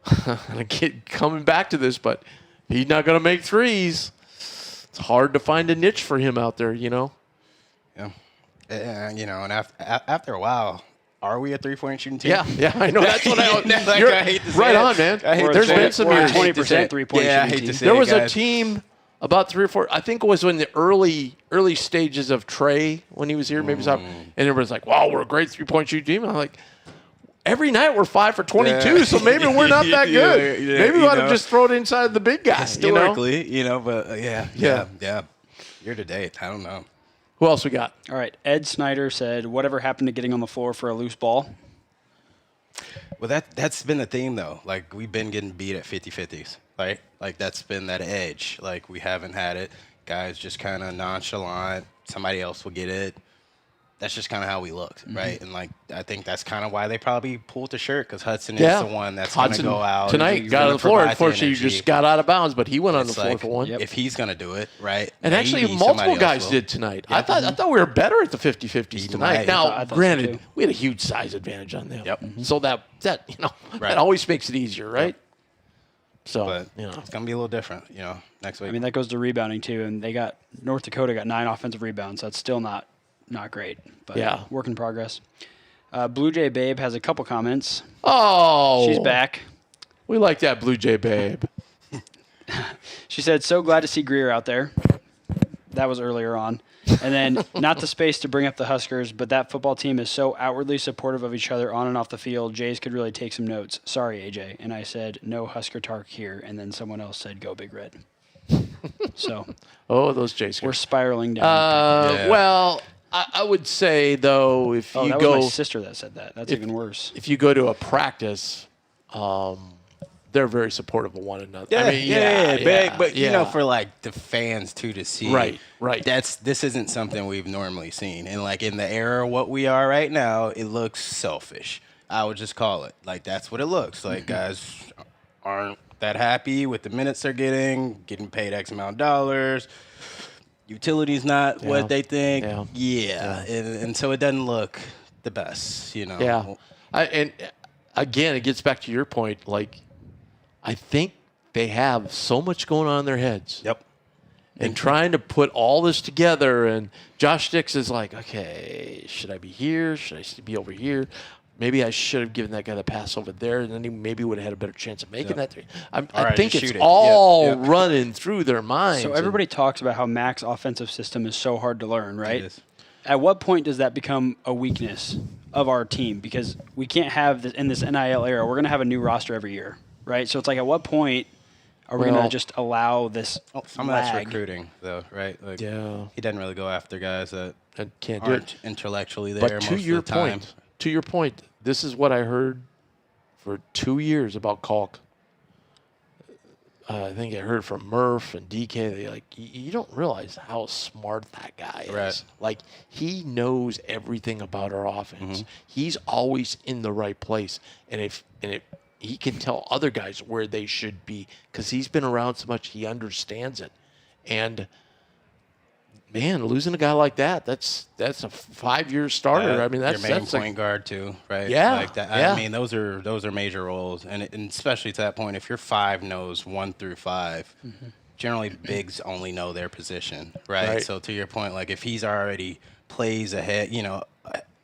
and I keep coming back to this, but he's not going to make threes. It's hard to find a niche for him out there, Yeah. And after a while, are we a 3-point shooting team? Yeah, I know. That's what I hate to say. Right on, man. There's been some years. 20% 3-point shooting team. There was a team about 3 or 4. I think it was in the early stages of Trey when he was here. Maybe and everybody's like, "Wow, we're a great 3-point shooting team." And I'm like, every night we're 5 for 22, so maybe we're not that good. Maybe we ought to just throw it inside the big guy. Historically, but yeah. Year to date, I don't know. Who else we got? All right, Ed Snyder said, "Whatever happened to getting on the floor for a loose ball?" Well, that's been the theme, though. Like, we've been getting beat at 50-50s, right? Like, that's been that edge. Like, we haven't had it. Guys just kind of nonchalant. Somebody else will get it. That's just kind of how we looked, right? And, like, I think that's kind of why they probably pulled the shirt, because Hudson is the one that's going to go out. Tonight got on the floor. Unfortunately, you just got out of bounds, but he went on the floor for one. If he's going to do it, right? And actually, multiple guys did tonight. I thought we were better at the 50-50s tonight. Now, granted, we had a huge size advantage on them. So that always makes it easier, right? So, but, it's going to be a little different, next week. I mean, that goes to rebounding, too. And North Dakota got 9 offensive rebounds. So that's still not great, but work in progress. Bluejay Babe has a couple comments. Oh. She's back. We like that, Bluejay Babe. She said, "So glad to see Greer out there." That was earlier on. And then, not the space to bring up the Huskers, but that football team is so outwardly supportive of each other on and off the field. Jays could really take some notes. Sorry, AJ. And I said, "No Husker talk here." And then someone else said, "Go Big Red." So. Those Jays. We're spiraling down. Well, I would say, though, if you that go... was my sister that said that. That's even worse. If you go to a practice, they're very supportive of one another. But for like the fans too to see, right. This isn't something we've normally seen, and like in the era what we are right now, it looks selfish. I would just call it like that's what it looks like. Guys aren't that happy with the minutes they're getting paid X amount of dollars. utility's not what they think. Yeah. And so it doesn't look the best, you know. Yeah. And again, it gets back to your point. Like, I think they have so much going on in their heads. Yep. And trying to put all this together. And Josh Dix is like, okay, should I be here? Should I be over here? Maybe I should have given that guy the pass over there, and then he maybe would have had a better chance of making that three. I think it's all running through their minds. So everybody talks about how Mac's offensive system is so hard to learn, right? At what point does that become a weakness of our team? Because we can't have this, in this NIL era, we're going to have a new roster every year, right? So it's like, at what point are we going to just allow this some of that's recruiting, though, right? Like, he doesn't really go after guys that can't aren't do it intellectually there but most to your of the time. point, to your point, this is what I heard for 2 years about Kalk. I think I heard from Murph and DK. They're like, you don't realize how smart that guy is. Right. Like, he knows everything about our offense. He's always in the right place. And if he can tell other guys where they should be because he's been around so much, he understands it. And man, losing a guy like that's a 5-year starter. I mean, that's your main point guard too, right? Yeah, like that. I mean, those are major roles, and especially to that point, if your 5 knows 1 through 5, generally bigs only know their position, right? So to your point, like if he's already plays ahead,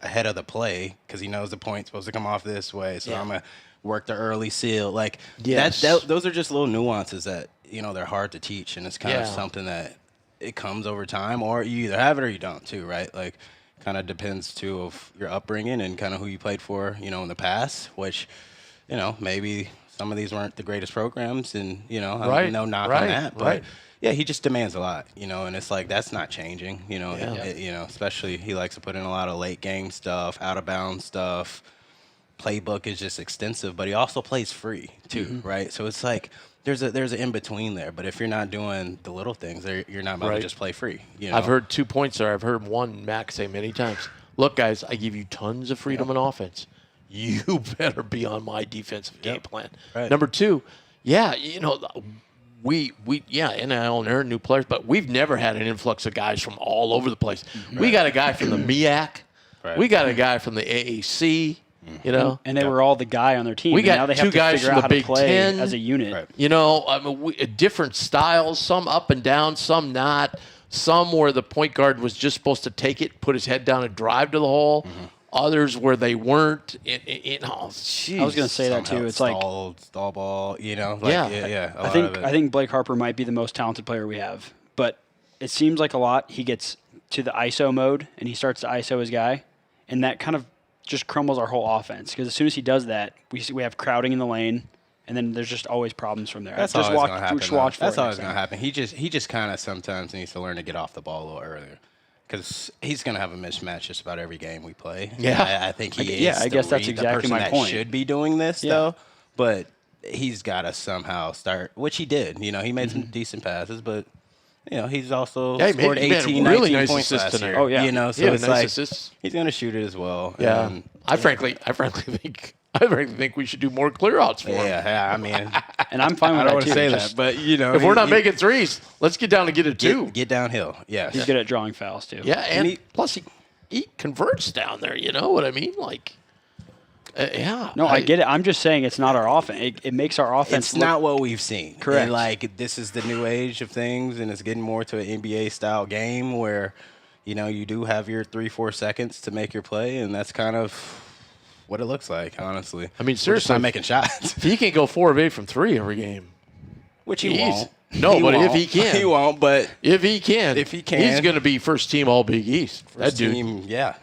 ahead of the play because he knows the point's supposed to come off this way, so I'm gonna work the early seal. Like those are just little nuances that they're hard to teach, and it's kind of something that it comes over time, or you either have it or you don't too, right? Like, kind of depends too of your upbringing and kind of who you played for, in the past, which, maybe some of these weren't the greatest programs, and no knock on that, but yeah, he just demands a lot, and it's like that's not changing, especially he likes to put in a lot of late game stuff, out of bounds stuff. Playbook is just extensive, but he also plays free too, right? So it's like there's an in between there. But if you're not doing the little things, you're not about to just play free. I've heard 2 points there. I've heard one Mac say many times. Look, guys, I give you tons of freedom in offense. You better be on my defensive game plan. Right. Number 2, we NIL and they're new players, but we've never had an influx of guys from all over the place. We got a guy from the MEAC. We got a guy from the AAC. And they were all the guy on their team. We got now they have 2 guys from the Big Ten as a unit. Right. Different styles, some up and down, some not. Some where the point guard was just supposed to take it, put his head down, and drive to the hole. Others where they weren't. I was going to say that too. It's stall ball. I think Blake Harper might be the most talented player we have, but it seems like a lot. He gets to the ISO mode and he starts to ISO his guy, and that kind of just crumbles our whole offense because as soon as he does that, we have crowding in the lane, and then there's just always problems from there. That's always going to happen. That's always going to happen. He just kind of sometimes needs to learn to get off the ball a little earlier because he's going to have a mismatch just about every game we play. Yeah, I think he is. Yeah, I guess that's exactly my point. Should be doing this though, but he's got to somehow start, which he did. He made some decent passes, but. He's also scored 18, really 19 nice points last assist year. tonight. Oh, yeah. So it's like he's going to shoot it as well. Yeah. I frankly think we should do more clear outs for him. Yeah, I mean. And I'm fine with that, too. I don't want to say that, but, if we're not making threes, let's get down and get a 2. Get downhill, yeah. He's good at drawing fouls, too. Yeah, and plus he converts down there, you know what I mean? Like, No, I get it. I'm just saying it's not our offense. It makes our offense It's not what we've seen. Correct. And, like, this is the new age of things, and it's getting more to an NBA-style game where, you do have your 3-4 seconds to make your play, and that's kind of what it looks like, honestly. I mean, seriously. Not making shots. If he can go 4 of 8 from 3 every game. Which he won't. No, but if he can. He won't, but if he can, he's going to be first team All Big East. First team, yeah.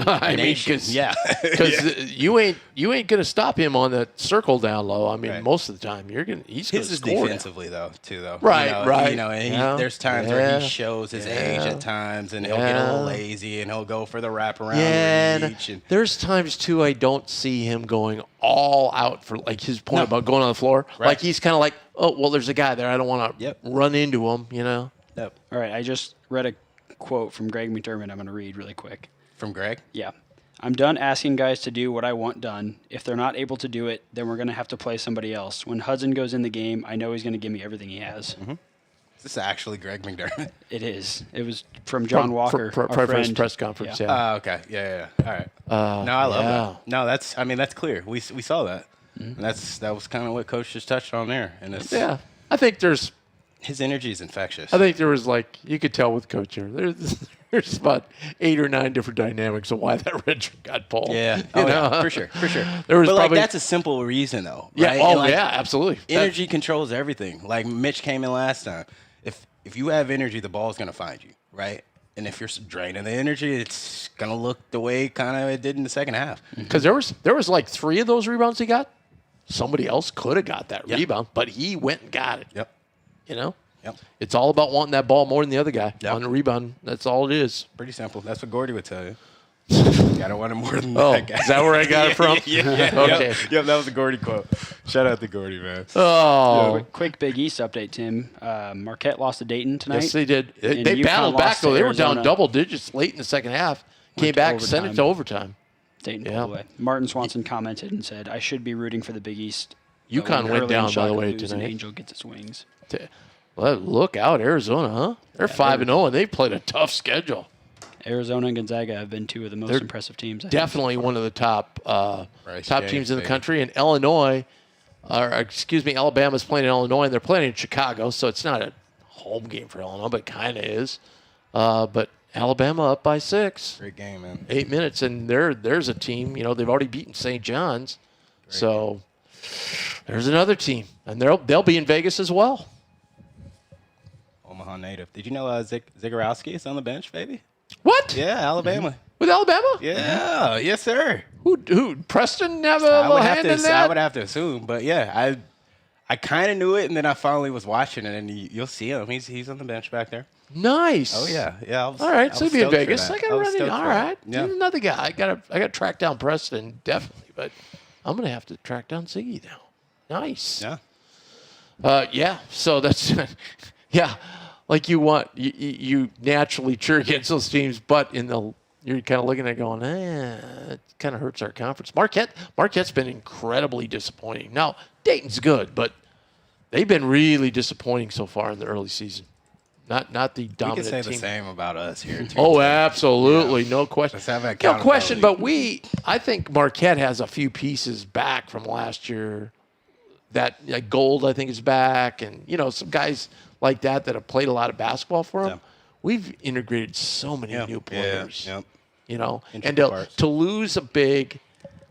I mean, because you ain't gonna stop him on that circle down low. I mean, most of the time he's gonna score defensively though. Right. And there's times where he shows his age at times, and he'll get a little lazy, and he'll go for the wraparound reach. And there's times too I don't see him going all out for like his point about going on the floor. Right. Like he's kind of like, oh well, there's a guy there. I don't want to run into him. Yep. All right. I just read a quote from Greg McDermott. I'm going to read really quick. From Greg? Yeah. I'm done asking guys to do what I want done. If they're not able to do it, then we're going to have to play somebody else. When Hudson goes in the game, I know he's going to give me everything he has. Is this actually Greg McDermott? It is. It was from John Walker, our for his friend. press conference. Yeah. Yeah. Okay. Yeah. All right. No, I love that. No, that's clear. We saw that. And that was kind of what Coach just touched on there. And it's, I think his energy is infectious. I think there was you could tell with Coach here. There's about 8 or 9 different dynamics of why that red shirt got pulled. Yeah. Yeah, for sure. There was but that's a simple reason though. Yeah. Right? Oh, and yeah, absolutely. Energy controls everything. Like Mitch came in last time. If you have energy, the ball's gonna find you, right? And if you're draining the energy, it's gonna look the way kind of it did in the second half. Because there was 3 of those rebounds he got. Somebody else could have got that rebound, but he went and got it. Yep. Yep. It's It's all about wanting that ball more than the other guy on the rebound. That's all it is. pretty simple. That's what Gordy would tell you. Gotta want it more than that guy. Is that where I got it from? Yeah. Okay. Yep, that was a Gordy quote. Shout out to Gordy, man. Oh. Quick Big East update, Tim. Marquette lost to Dayton tonight. Yes, they did. And They UConn battled back, lost though. to They were down Arizona. double digits late in the second half. Came to back, sent it to overtime. Dayton pulled away. Martin Swanson commented and said, "I should be rooting for the Big East." but UConn when went Hurley down, and by the Shaka way, lose, an tonight. Angel gets its wings. Well, look out, Arizona, huh? They're 5-0, and they played a tough schedule. Arizona and Gonzaga have been 2 of the most They're impressive teams. I think. Definitely one of the top James, teams in the baby. country. And Alabama's playing in Illinois, and they're playing in Chicago, so it's not a home game for Illinois, but kind of is. But Alabama up by 6. Great game, man. 8 minutes, and there's a team. They've already beaten St. John's, so there's another team, and they'll be in Vegas as well. Omaha native. Did you know Zagorowski is on the bench, baby? What? Yeah, Alabama. With Alabama? Yeah, yes, sir. Who? Preston have a I little would have hand to. in that? I would have to assume, but yeah, I kind of knew it, and then I finally was watching it, and you'll see him. He's on the bench back there. Nice. Oh yeah. All right, so he'll be in Vegas. I got to run in. All right, Yeah. Dude, another guy. I got to track down Preston definitely, but I'm gonna have to track down Ziggy now. Nice. Yeah. Yeah. So that's yeah. Like you naturally cheer against those teams, but you're kind of looking at it going, it kind of hurts our conference. Marquette's been incredibly disappointing. Now Dayton's good, but they've been really disappointing so far in the early season. Not the dominant team. We can say the same about us here, too. Oh, absolutely. No question. Let's have that No question, accountability. but I think Marquette has a few pieces back from last year. That Gold, I think, is back, and some guys like that have played a lot of basketball for them. Yeah. We've integrated so many new players. Yeah. And to lose a big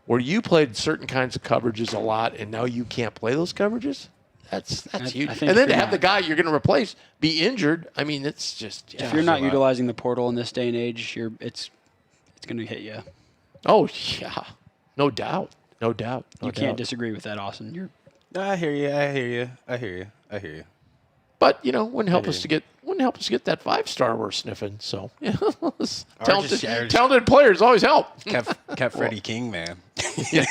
where you played certain kinds of coverages a lot, and now you can't play those coverages. That's huge. And then to have the guy you're going to replace be injured, I mean, it's just if you're not utilizing the portal in this day and age, it's going to hit you. Oh yeah, no doubt. You can't disagree with that, Austin. I hear you. But wouldn't help us to get that 5-star we're sniffing. So yeah, talented players always help. Kept Freddie King, man.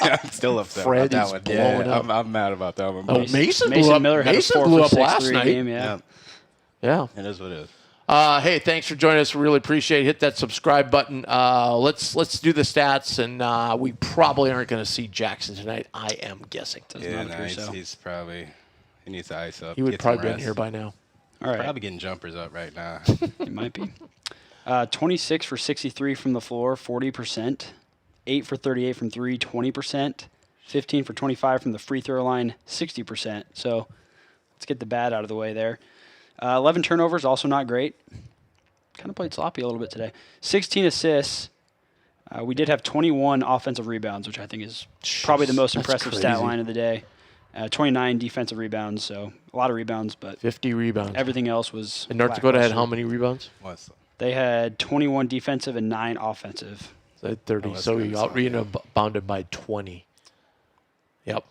I'm still upset Fred about is that one. blowing up. I'm mad about that one. Oh, Mason blew up. Miller had Mason a 4 blew for up 6 last 3 night. game, yeah. Yeah. It is what it is. Hey, thanks for joining us. We really appreciate it. Hit that subscribe button. Let's do the stats, and we probably aren't going to see Jackson tonight. I am guessing. He's probably he needs to ice up. He would get probably some be in rest. here by now. All right. Probably getting jumpers up right now. It might be. 26 for 63 from the floor, 40%. 8 for 38 from 3, 20%. 15 for 25 from the free throw line, 60%. So let's get the bad out of the way there. 11 turnovers, also not great. Kind of played sloppy a little bit today. 16 assists. We did have 21 offensive rebounds, which I think is probably the most impressive stat line of the day. 29 defensive rebounds, so a lot of rebounds, but 50 rebounds. Everything else was. And North Dakota had how many rebounds? They had 21 defensive and 9 offensive. So 30. So we out-rebounded by 20. Yep.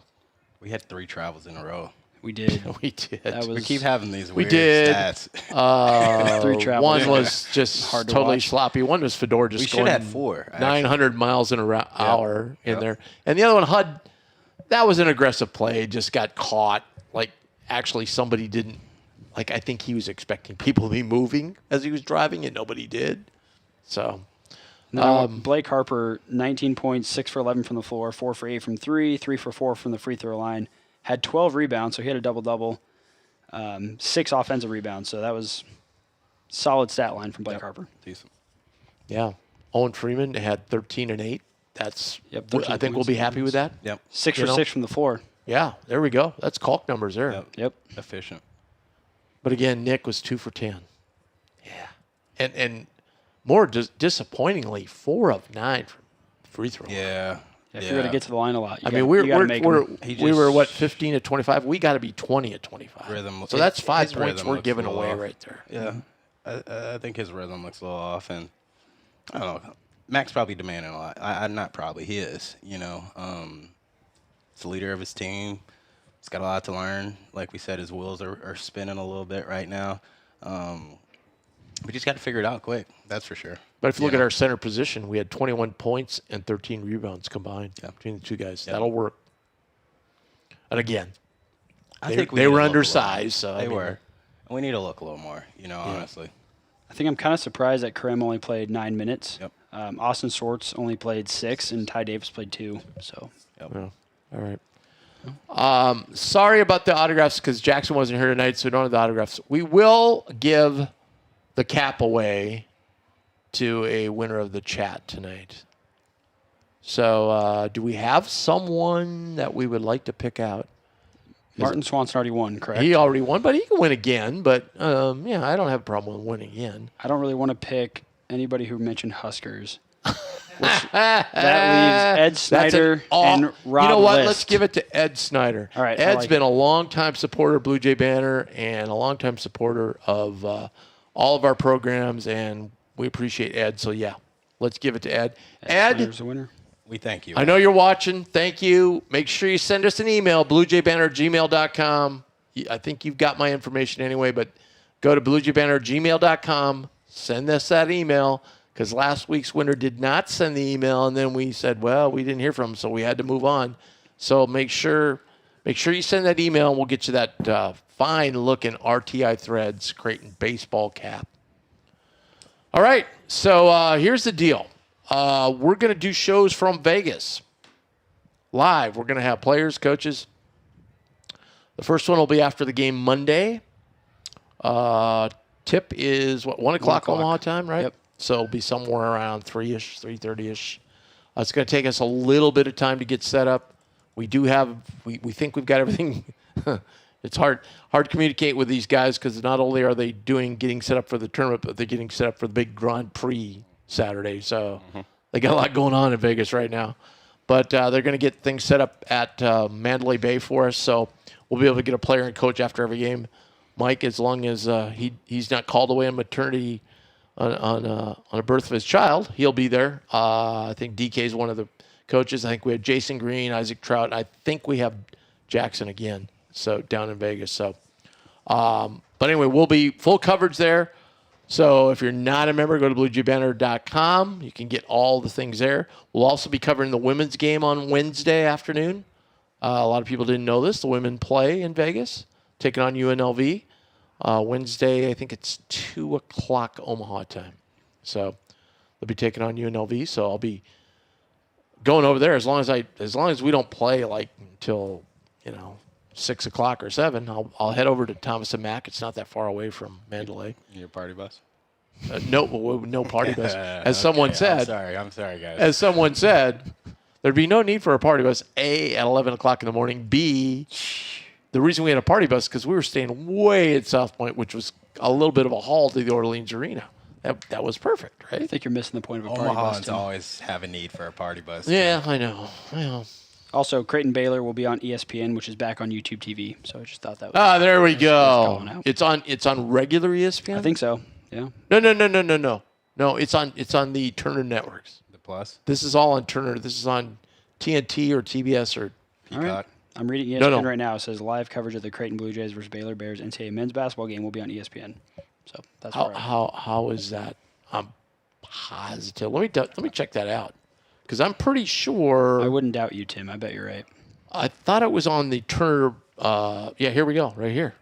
We had 3 travels in a row. We did. We did. We keep having these weird stats. 3 travels. One was just totally sloppy. One was Fedor just going had 4, 900 miles an hour in there. And the other one, Hud, that was an aggressive play. Just got caught. Actually, somebody didn't. I think he was expecting people to be moving as he was driving, and nobody did. So. Blake Harper, 19 points, 6 for 11 from the floor, 4 for 8 from 3, 3 for 4 from the free throw line. Had 12 rebounds, so he had a double-double. 6 offensive rebounds. So that was solid stat line from Blake Harper. Decent. Yeah. Owen Freeman had 13 and 8. That's. I think we'll be happy with that. Yep. 6 for 6 from the floor. Yeah, there we go. That's caulk numbers there. Yep. Efficient. But again, Nick was 2 for 10. Yeah. And more disappointingly, 4 of 9 from free throw. Yeah. If you're going to get to the line a lot, we were what, 15 at 25. We got to be 20 at 25. So that's 5 points we're giving away right there. Yeah. I think his rhythm looks a little off, and I don't know. Mac's probably demanding a lot. Not probably. He is. You know, he's the leader of his team. He's got a lot to learn. Like we said, his wheels are spinning a little bit right now. We just got to figure it out quick. That's for sure. But if you look at our center position, we had 21 points and 13 rebounds combined between the two guys. That'll work. And again, I think they were undersized. So they were. We need to look a little more, honestly. I think I'm kind of surprised that Kareem only played 9 minutes. Yep. Austin Swartz only played 6, and Ty Davis played 2. So. Yep. Yeah. All right. Sorry about the autographs because Jackson wasn't here tonight, so we don't have the autographs. We will give the cap away to a winner of the chat tonight. So do we have someone that we would like to pick out? Martin Swanson already won, correct? He already won, but he can win again. But, I don't have a problem with winning again. I don't really want to pick anybody who mentioned Huskers. That leaves Ed Snyder and Rob You know what? List. Let's give it to Ed Snyder. All right, Ed's been a longtime supporter of Bluejay Banter and a longtime supporter of all of our programs, and we appreciate Ed. So, yeah, let's give it to Ed. Ed, Snyder's the winner. We thank you. I know you're watching. Thank you. Make sure you send us an email, bluejaybanter@gmail.com. I think you've got my information anyway, but go to bluejaybanter@gmail.com. Send us that email because last week's winner did not send the email, and then we said, well, we didn't hear from him, so we had to move on. So make sure you send that email, and we'll get you that fine-looking RTI Threads Creighton baseball cap. All right, so here's the deal. We're going to do shows from Vegas live. We're going to have players, coaches. The first one will be after the game Monday. Tip is, 1 o'clock Omaha time, right? Yep. So it'll be somewhere around 3-ish, 3:30-ish. It's going to take us a little bit of time to get set up. We think we've got everything. It's hard to communicate with these guys because not only are they getting set up for the tournament, but they're getting set up for the big Grand Prix Saturday. So they got a lot going on in Vegas right now. But they're going to get things set up at Mandalay Bay for us. So we'll be able to get a player and coach after every game. Mike, as long as he's not called away on maternity on a birth of his child, he'll be there. I think DK is one of the coaches. I think we have Jason Green, Isaac Trout. I think we have Jackson again. So down in Vegas. So, but anyway, we'll be full coverage there. So if you're not a member, go to bluejaybanter.com. You can get all the things there. We'll also be covering the women's game on Wednesday afternoon. A lot of people didn't know this. The women play in Vegas, taking on UNLV. Wednesday, I think it's 2 o'clock Omaha time. So they'll be taking on UNLV. So I'll be going over there as long as we don't play like until 6 o'clock or 7. I'll head over to Thomas and Mack. It's not that far away from Mandalay. Your party bus? No party bus. As someone said. I'm sorry, guys. As someone said, there'd be no need for a party bus. A, at 11 o'clock in the morning. B, the reason we had a party bus because we were staying way at South Point, which was a little bit of a haul to the Orleans Arena. That was perfect, right? I think you're missing the point of a party bus. Omahans always have a need for a party bus. Yeah, I know. Also, Creighton Baylor will be on ESPN, which is back on YouTube TV. So I just thought that was. There we go. It's on regular ESPN. I think so. Yeah. No. No, it's on the Turner networks. The Plus. This is all on Turner. This is on TNT or TBS or Peacock. All right. I'm reading ESPN right now. It says live coverage of the Creighton Blue Jays versus Baylor Bears NCAA men's basketball game will be on ESPN. So that's how is that? I'm positive. Let me check that out because I'm pretty sure. I wouldn't doubt you, Tim. I bet you're right. I thought it was on the Turner. Yeah, here we go. Right here.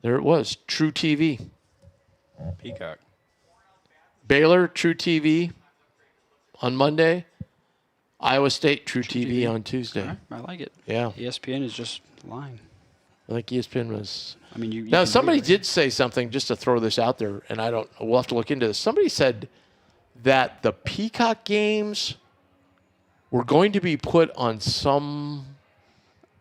There it was. True TV. Peacock. Baylor, True TV on Monday. Iowa State, True TV on Tuesday. All right, I like it. Yeah. ESPN is just lying. I think ESPN was. I mean, you Now, can somebody do it, right? did say something, just to throw this out there, and we'll have to look into this. Somebody said that the Peacock games were going to be put on some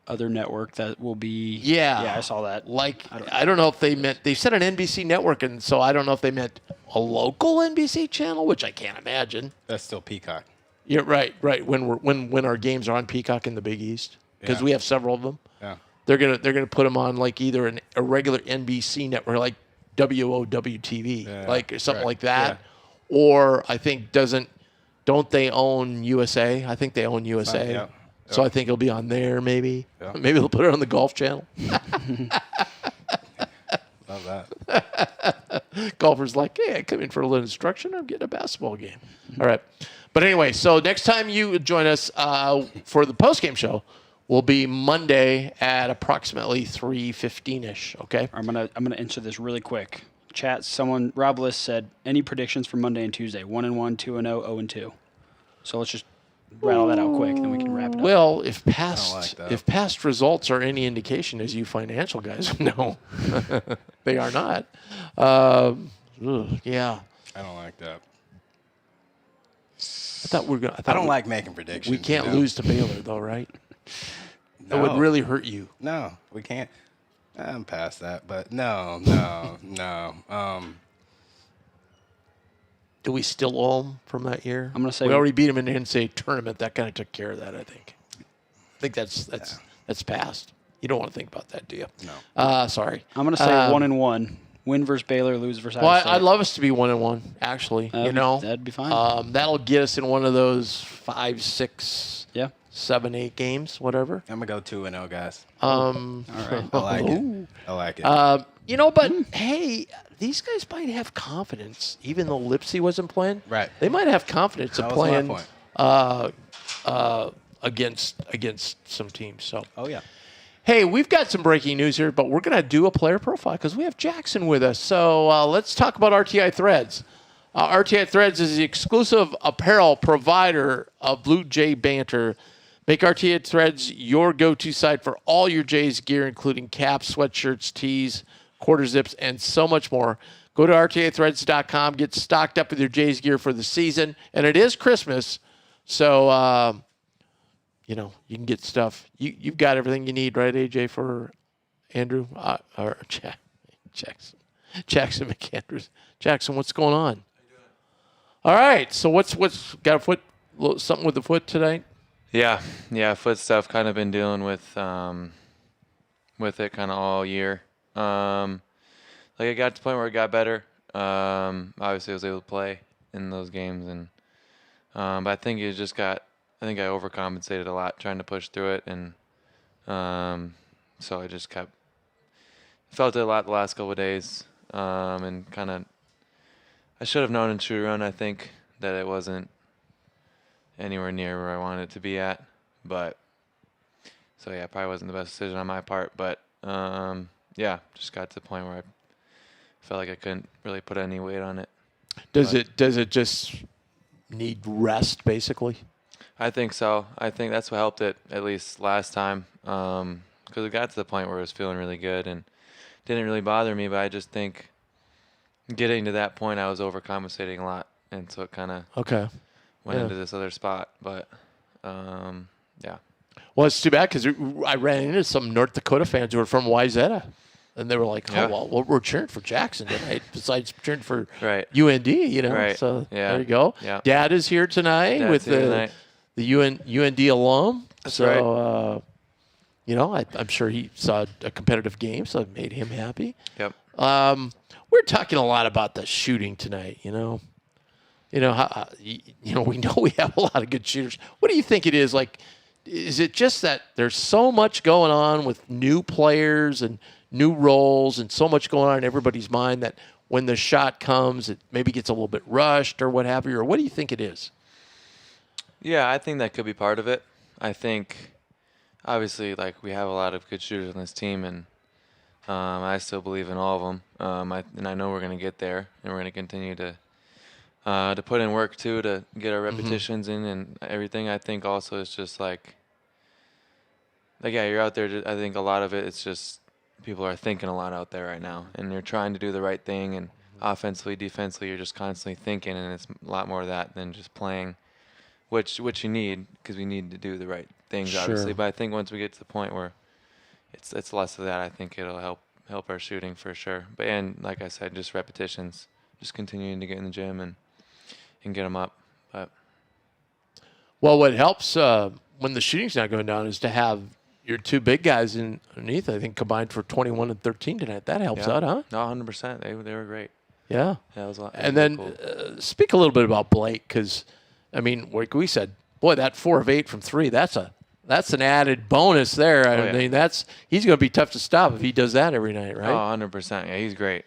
Other network that will be. Yeah. Yeah, I saw that. Like, I don't know if they meant, they said an NBC network, and so I don't know if they meant a local NBC channel, which I can't imagine. That's still Peacock. Yeah, right. When our games are on Peacock in the Big East, because Yeah. we have several of them. Yeah. They're gonna put them on like either a regular NBC network, like WOWTV, like something like that, or I think don't they own USA? I think they own USA. Yeah. So I think it'll be on there, maybe. Yeah. Maybe they'll put it on the Golf Channel. Love that. Golfer's like, hey, I come in for a little instruction. I'm getting a basketball game. All right. But anyway, so next time you join us for the postgame show will be Monday at approximately 3:15-ish, okay? I'm gonna answer this really quick. Chat. Rob List said, any predictions for Monday and Tuesday? 1-1, 2-0, 0-2. So let's just rattle that out quick, then we can wrap it up. Well, if that. past results are any indication, as you financial guys know, they are not. Yeah. I don't like that. I thought we were gonna. I don't like making predictions. We can't lose to Baylor, though, right? That No. would really hurt you. No, we can't. I'm past that, but no. Do we still owe them from that year? I'm gonna say we already beat them in the NCAA tournament. That kind of took care of that, I think. I think that's past. You don't want to think about that, do you? No. Sorry. I'm gonna say 1-1. Win versus Baylor, lose versus Well, Iowa State. I'd love us to be 1-1. Actually, that'd be fine. that'll get us in one of those 5, 6, Yeah. 7, 8 games, whatever. I'm gonna go 2-0, guys. All right. I like it. I like it. But hey, these guys might have confidence, even though Lipsy wasn't playing. Right. They might have confidence of That was my playing against some teams. So. Oh yeah. Hey, we've got some breaking news here, but we're going to do a player profile because we have Jackson with us. So let's talk about RTI Threads. RTI Threads is the exclusive apparel provider of Bluejay Banter. Make RTI Threads your go-to site for all your Jays gear, including caps, sweatshirts, tees, quarter zips, and so much more. Go to rtathreads.com, get stocked up with your Jays gear for the season. And it is Christmas, so... you can get stuff. You've got everything you need, right, AJ, for Andrew? Or Jackson McAndrews. Jackson, what's going on? All right. So what's got a foot? Something with the foot tonight? Yeah. Foot stuff. Kind of been dealing with it kind of all year. It got to the point where it got better. Obviously, I was able to play in those games, and but I think it just got. I think I overcompensated a lot trying to push through it, and so I just felt it a lot the last couple of days, and kind of I should have known in shoot run. I think that it wasn't anywhere near where I wanted it to be at, but so yeah, probably wasn't the best decision on my part, but just got to the point where I felt like I couldn't really put any weight on it. Does it just need rest, basically? I think so. I think that's what helped it, at least last time, because it got to the point where it was feeling really good and didn't really bother me. But I just think getting to that point, I was overcompensating a lot, and so it kind of went into this other spot. But yeah. Well, it's too bad because I ran into some North Dakota fans who were from Wayzata, and they were like, well, we're cheering for Jackson tonight, besides cheering for UND, Right. So yeah. there you go. Yeah. Dad is here tonight Dad's with here tonight. The UND alum. That's so, I'm sure he saw a competitive game, so it made him happy. Yep. We're talking a lot about the shooting tonight, we know we have a lot of good shooters. What do you think it is? Like, is it just that there's so much going on with new players and new roles and so much going on in everybody's mind that when the shot comes, it maybe gets a little bit rushed or what have you? Or what do you think it is? Yeah, I think that could be part of it. I think, obviously, we have a lot of good shooters on this team, and I still believe in all of them. And I know we're going to get there, and we're going to continue to put in work, too, to get our repetitions in and everything. I think also it's just you're out there. I think a lot of it, it's just people are thinking a lot out there right now, and you're trying to do the right thing, and offensively, defensively, you're just constantly thinking, and it's a lot more of that than just playing, which you need, because we need to do the right things, obviously. But I think once we get to the point where it's less of that, I think it'll help our shooting for sure. But and like I said, just repetitions, just continuing to get in the gym and get them up. But well, what helps when the shooting's not going down is to have your two big guys underneath. I think combined for 21 and 13 tonight. That helps out, huh? No, 100%. They were great. Yeah. That was a lot. And then cool. Speak a little bit about Blake, because I mean, like we said, boy, that 4 of 8 from 3. That's an added bonus there. I mean, he's going to be tough to stop if he does that every night, right? Oh, 100%. Yeah, he's great.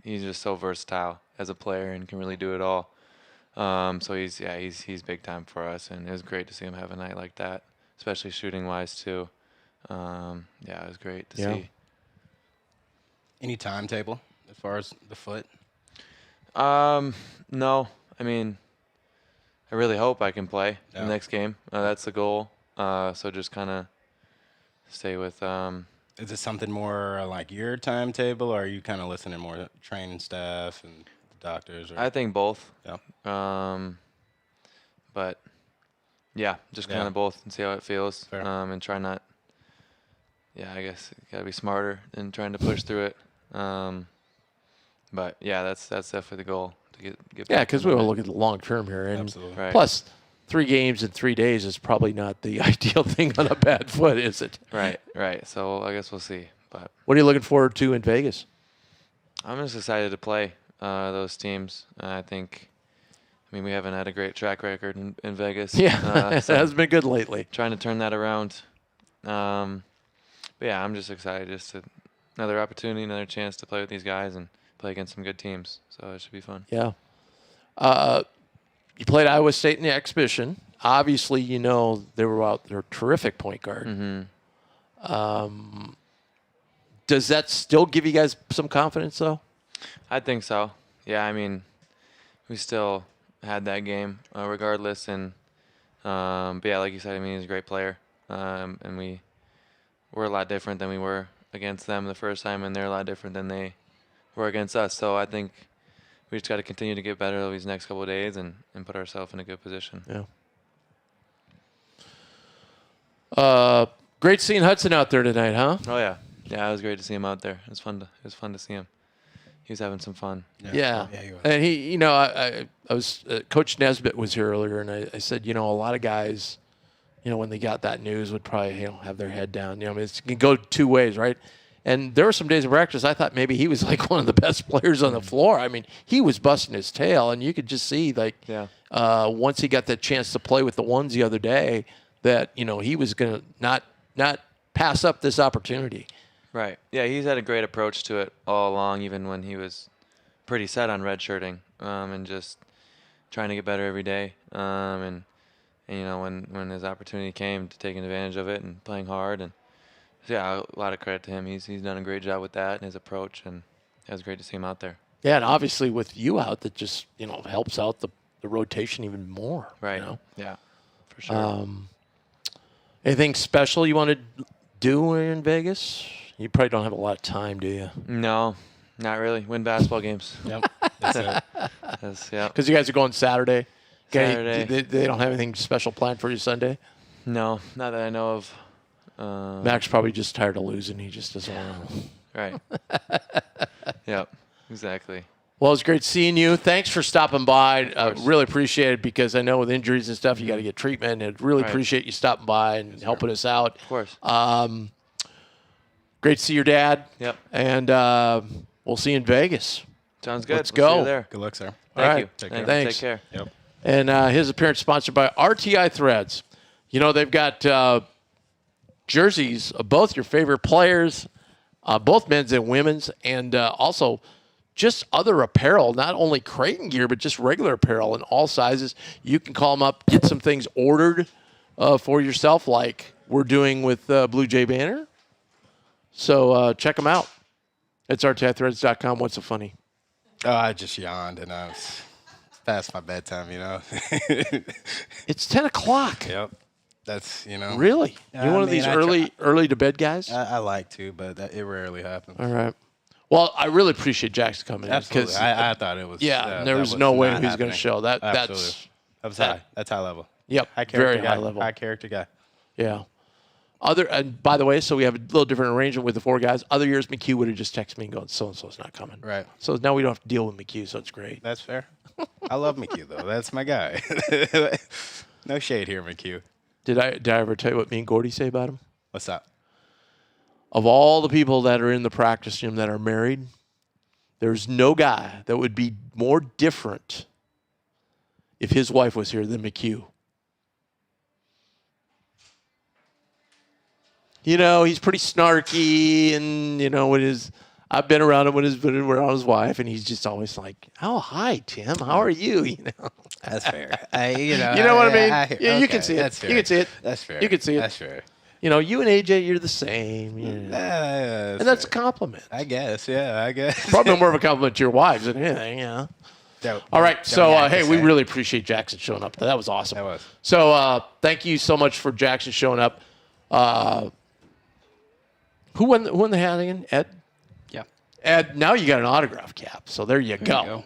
He's just so versatile as a player and can really do it all. So he's big time for us, and it was great to see him have a night like that, especially shooting wise too. It was great to see. Any timetable as far as the foot? No. I mean, I really hope I can play the next game. That's the goal. So just kind of stay with. Is it something more like your timetable, or are you kind of listening more to training staff and the doctors? Or? I think both. Yeah. But yeah, just kind of both and see how it feels. Fair. And try not. Yeah, I guess you gotta be smarter than trying to push through it. But yeah, that's definitely the goal to get. Yeah, because we want to look at the long term here, and Absolutely. Right. plus 3 games in 3 days is probably not the ideal thing on a bad foot, is it? Right. So I guess we'll see. But What are you looking forward to in Vegas? I'm just excited to play those teams. I mean, we haven't had a great track record in Vegas. Yeah, it so hasn't been good lately. trying to turn that around. But yeah, I'm just excited. Another opportunity, another chance to play with these guys and play against some good teams. So it should be fun. Yeah. You played Iowa State in the exhibition. Obviously, they were out their terrific point guard. Mm-hmm. Does that still give you guys some confidence, though? I think so. Yeah, I mean, we still had that game regardless. And, but yeah, like you said, I mean, he's a great player. And we're a lot different than we were against them the first time, and they're a lot different than they were against us. So I think we just got to continue to get better over these next couple of days and put ourselves in a good position. Yeah. Great seeing Hudson out there tonight, huh? Oh yeah, it was great to see him out there. It was fun to see him. He was having some fun. Yeah. He was. And he, I was Coach Nesbitt was here earlier, and I said, a lot of guys, when they got that news, would probably have their head down. I mean, it can go 2 ways, right? And there were some days of practice I thought maybe he was like one of the best players on the floor. I mean, he was busting his tail, and you could just see once he got that chance to play with the ones the other day, that he was going to not pass up this opportunity. Right. Yeah, he's had a great approach to it all along, even when he was pretty set on redshirting and just trying to get better every day. And when his opportunity came, to taking advantage of it and playing hard. And yeah, a lot of credit to him. He's done a great job with that and his approach, and it was great to see him out there. Yeah, and obviously with you out, that just helps out the rotation even more. Right. Yeah, for sure. Anything special you want to do in Vegas? You probably don't have a lot of time, do you? No, not really. Win basketball games. Yep. That's it. Yeah. Because you guys are going Saturday. Saturday. They don't have anything special planned for you Sunday? No, not that I know of. Mac's probably just tired of losing. He just doesn't want to. Right. Yep, exactly. Well, it's great seeing you. Thanks for stopping by. Really appreciate it, because I know with injuries and stuff, you got to get treatment. And really appreciate you stopping by and helping us out. Of course. Great to see your dad. Yep. And we'll see you in Vegas. Sounds good. Let's We'll see go. you there. Good luck, sir. Thank you. Take care. Thanks. Take care. Yep. And his appearance sponsored by RTI Threads. They've got jerseys of both your favorite players, both men's and women's, and also just other apparel, not only Creighton gear, but just regular apparel in all sizes. You can call them up, get some things ordered for yourself, like we're doing with Bluejay Banter. So check them out. It's rtithreads.com. What's so funny? Oh, I just yawned, and it's past my bedtime, It's 10 o'clock. Yep. That's Really? You're one of these early to bed guys? I like to, but it rarely happens. All right. Well, I really appreciate Jackson coming Absolutely. in. I thought it was. There was no way he was going to show that. Absolutely. That's high. That's high level. Yep. Very high level. High character guy. Yeah. And by the way, so we have a little different arrangement with the 4 guys. Other years, McHugh would have just texted me and gone, so-and-so's not coming. Right. So now we don't have to deal with McHugh, so it's great. That's fair. I love McHugh, though. That's my guy. No shade here, McHugh. Did I ever tell you what me and Gordy say about him? What's up? Of all the people that are in the practice gym that are married, there's no guy that would be more different if his wife was here than McHugh. He's pretty snarky, and I've been around him when he's been around his wife, and he's just always like, "Oh, hi, Tim. How are you?" That's fair. You know what I mean? You can see it. That's fair. You can see it. That's fair. You can see it. That's fair. You and AJ, you're the same. And that's a compliment. I guess. Yeah, I guess. Probably more of a compliment to your wives than anything. Yeah. All right. So, hey, we really appreciate Jackson showing up. That was awesome. That was. So, thank you so much for Jackson showing up. Who won the hat again? Ed? Yeah. Ed, now you got an autograph cap. So there you go.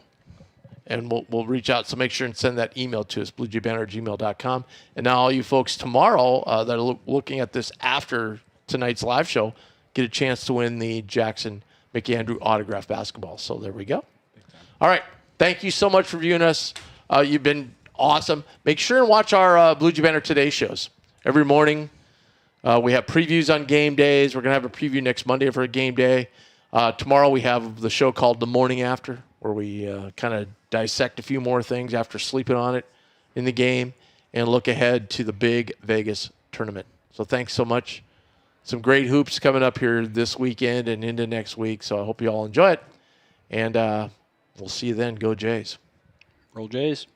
And we'll reach out. So make sure and send that email to us, bluejaybanter@gmail.com. And now all you folks tomorrow that are looking at this after tonight's live show get a chance to win the Jackson McAndrew autograph basketball. So there we go. All right. Thank you so much for viewing us. You've been awesome. Make sure and watch our Bluejay Banter Today shows. Every morning we have previews on game days. We're going to have a preview next Monday for a game day. Tomorrow we have the show called The Morning After, where we kind of dissect a few more things after sleeping on it in the game and look ahead to the big Vegas tournament. So thanks so much. Some great hoops coming up here this weekend and into next week. So I hope you all enjoy it. And we'll see you then. Go Jays. Roll Jays.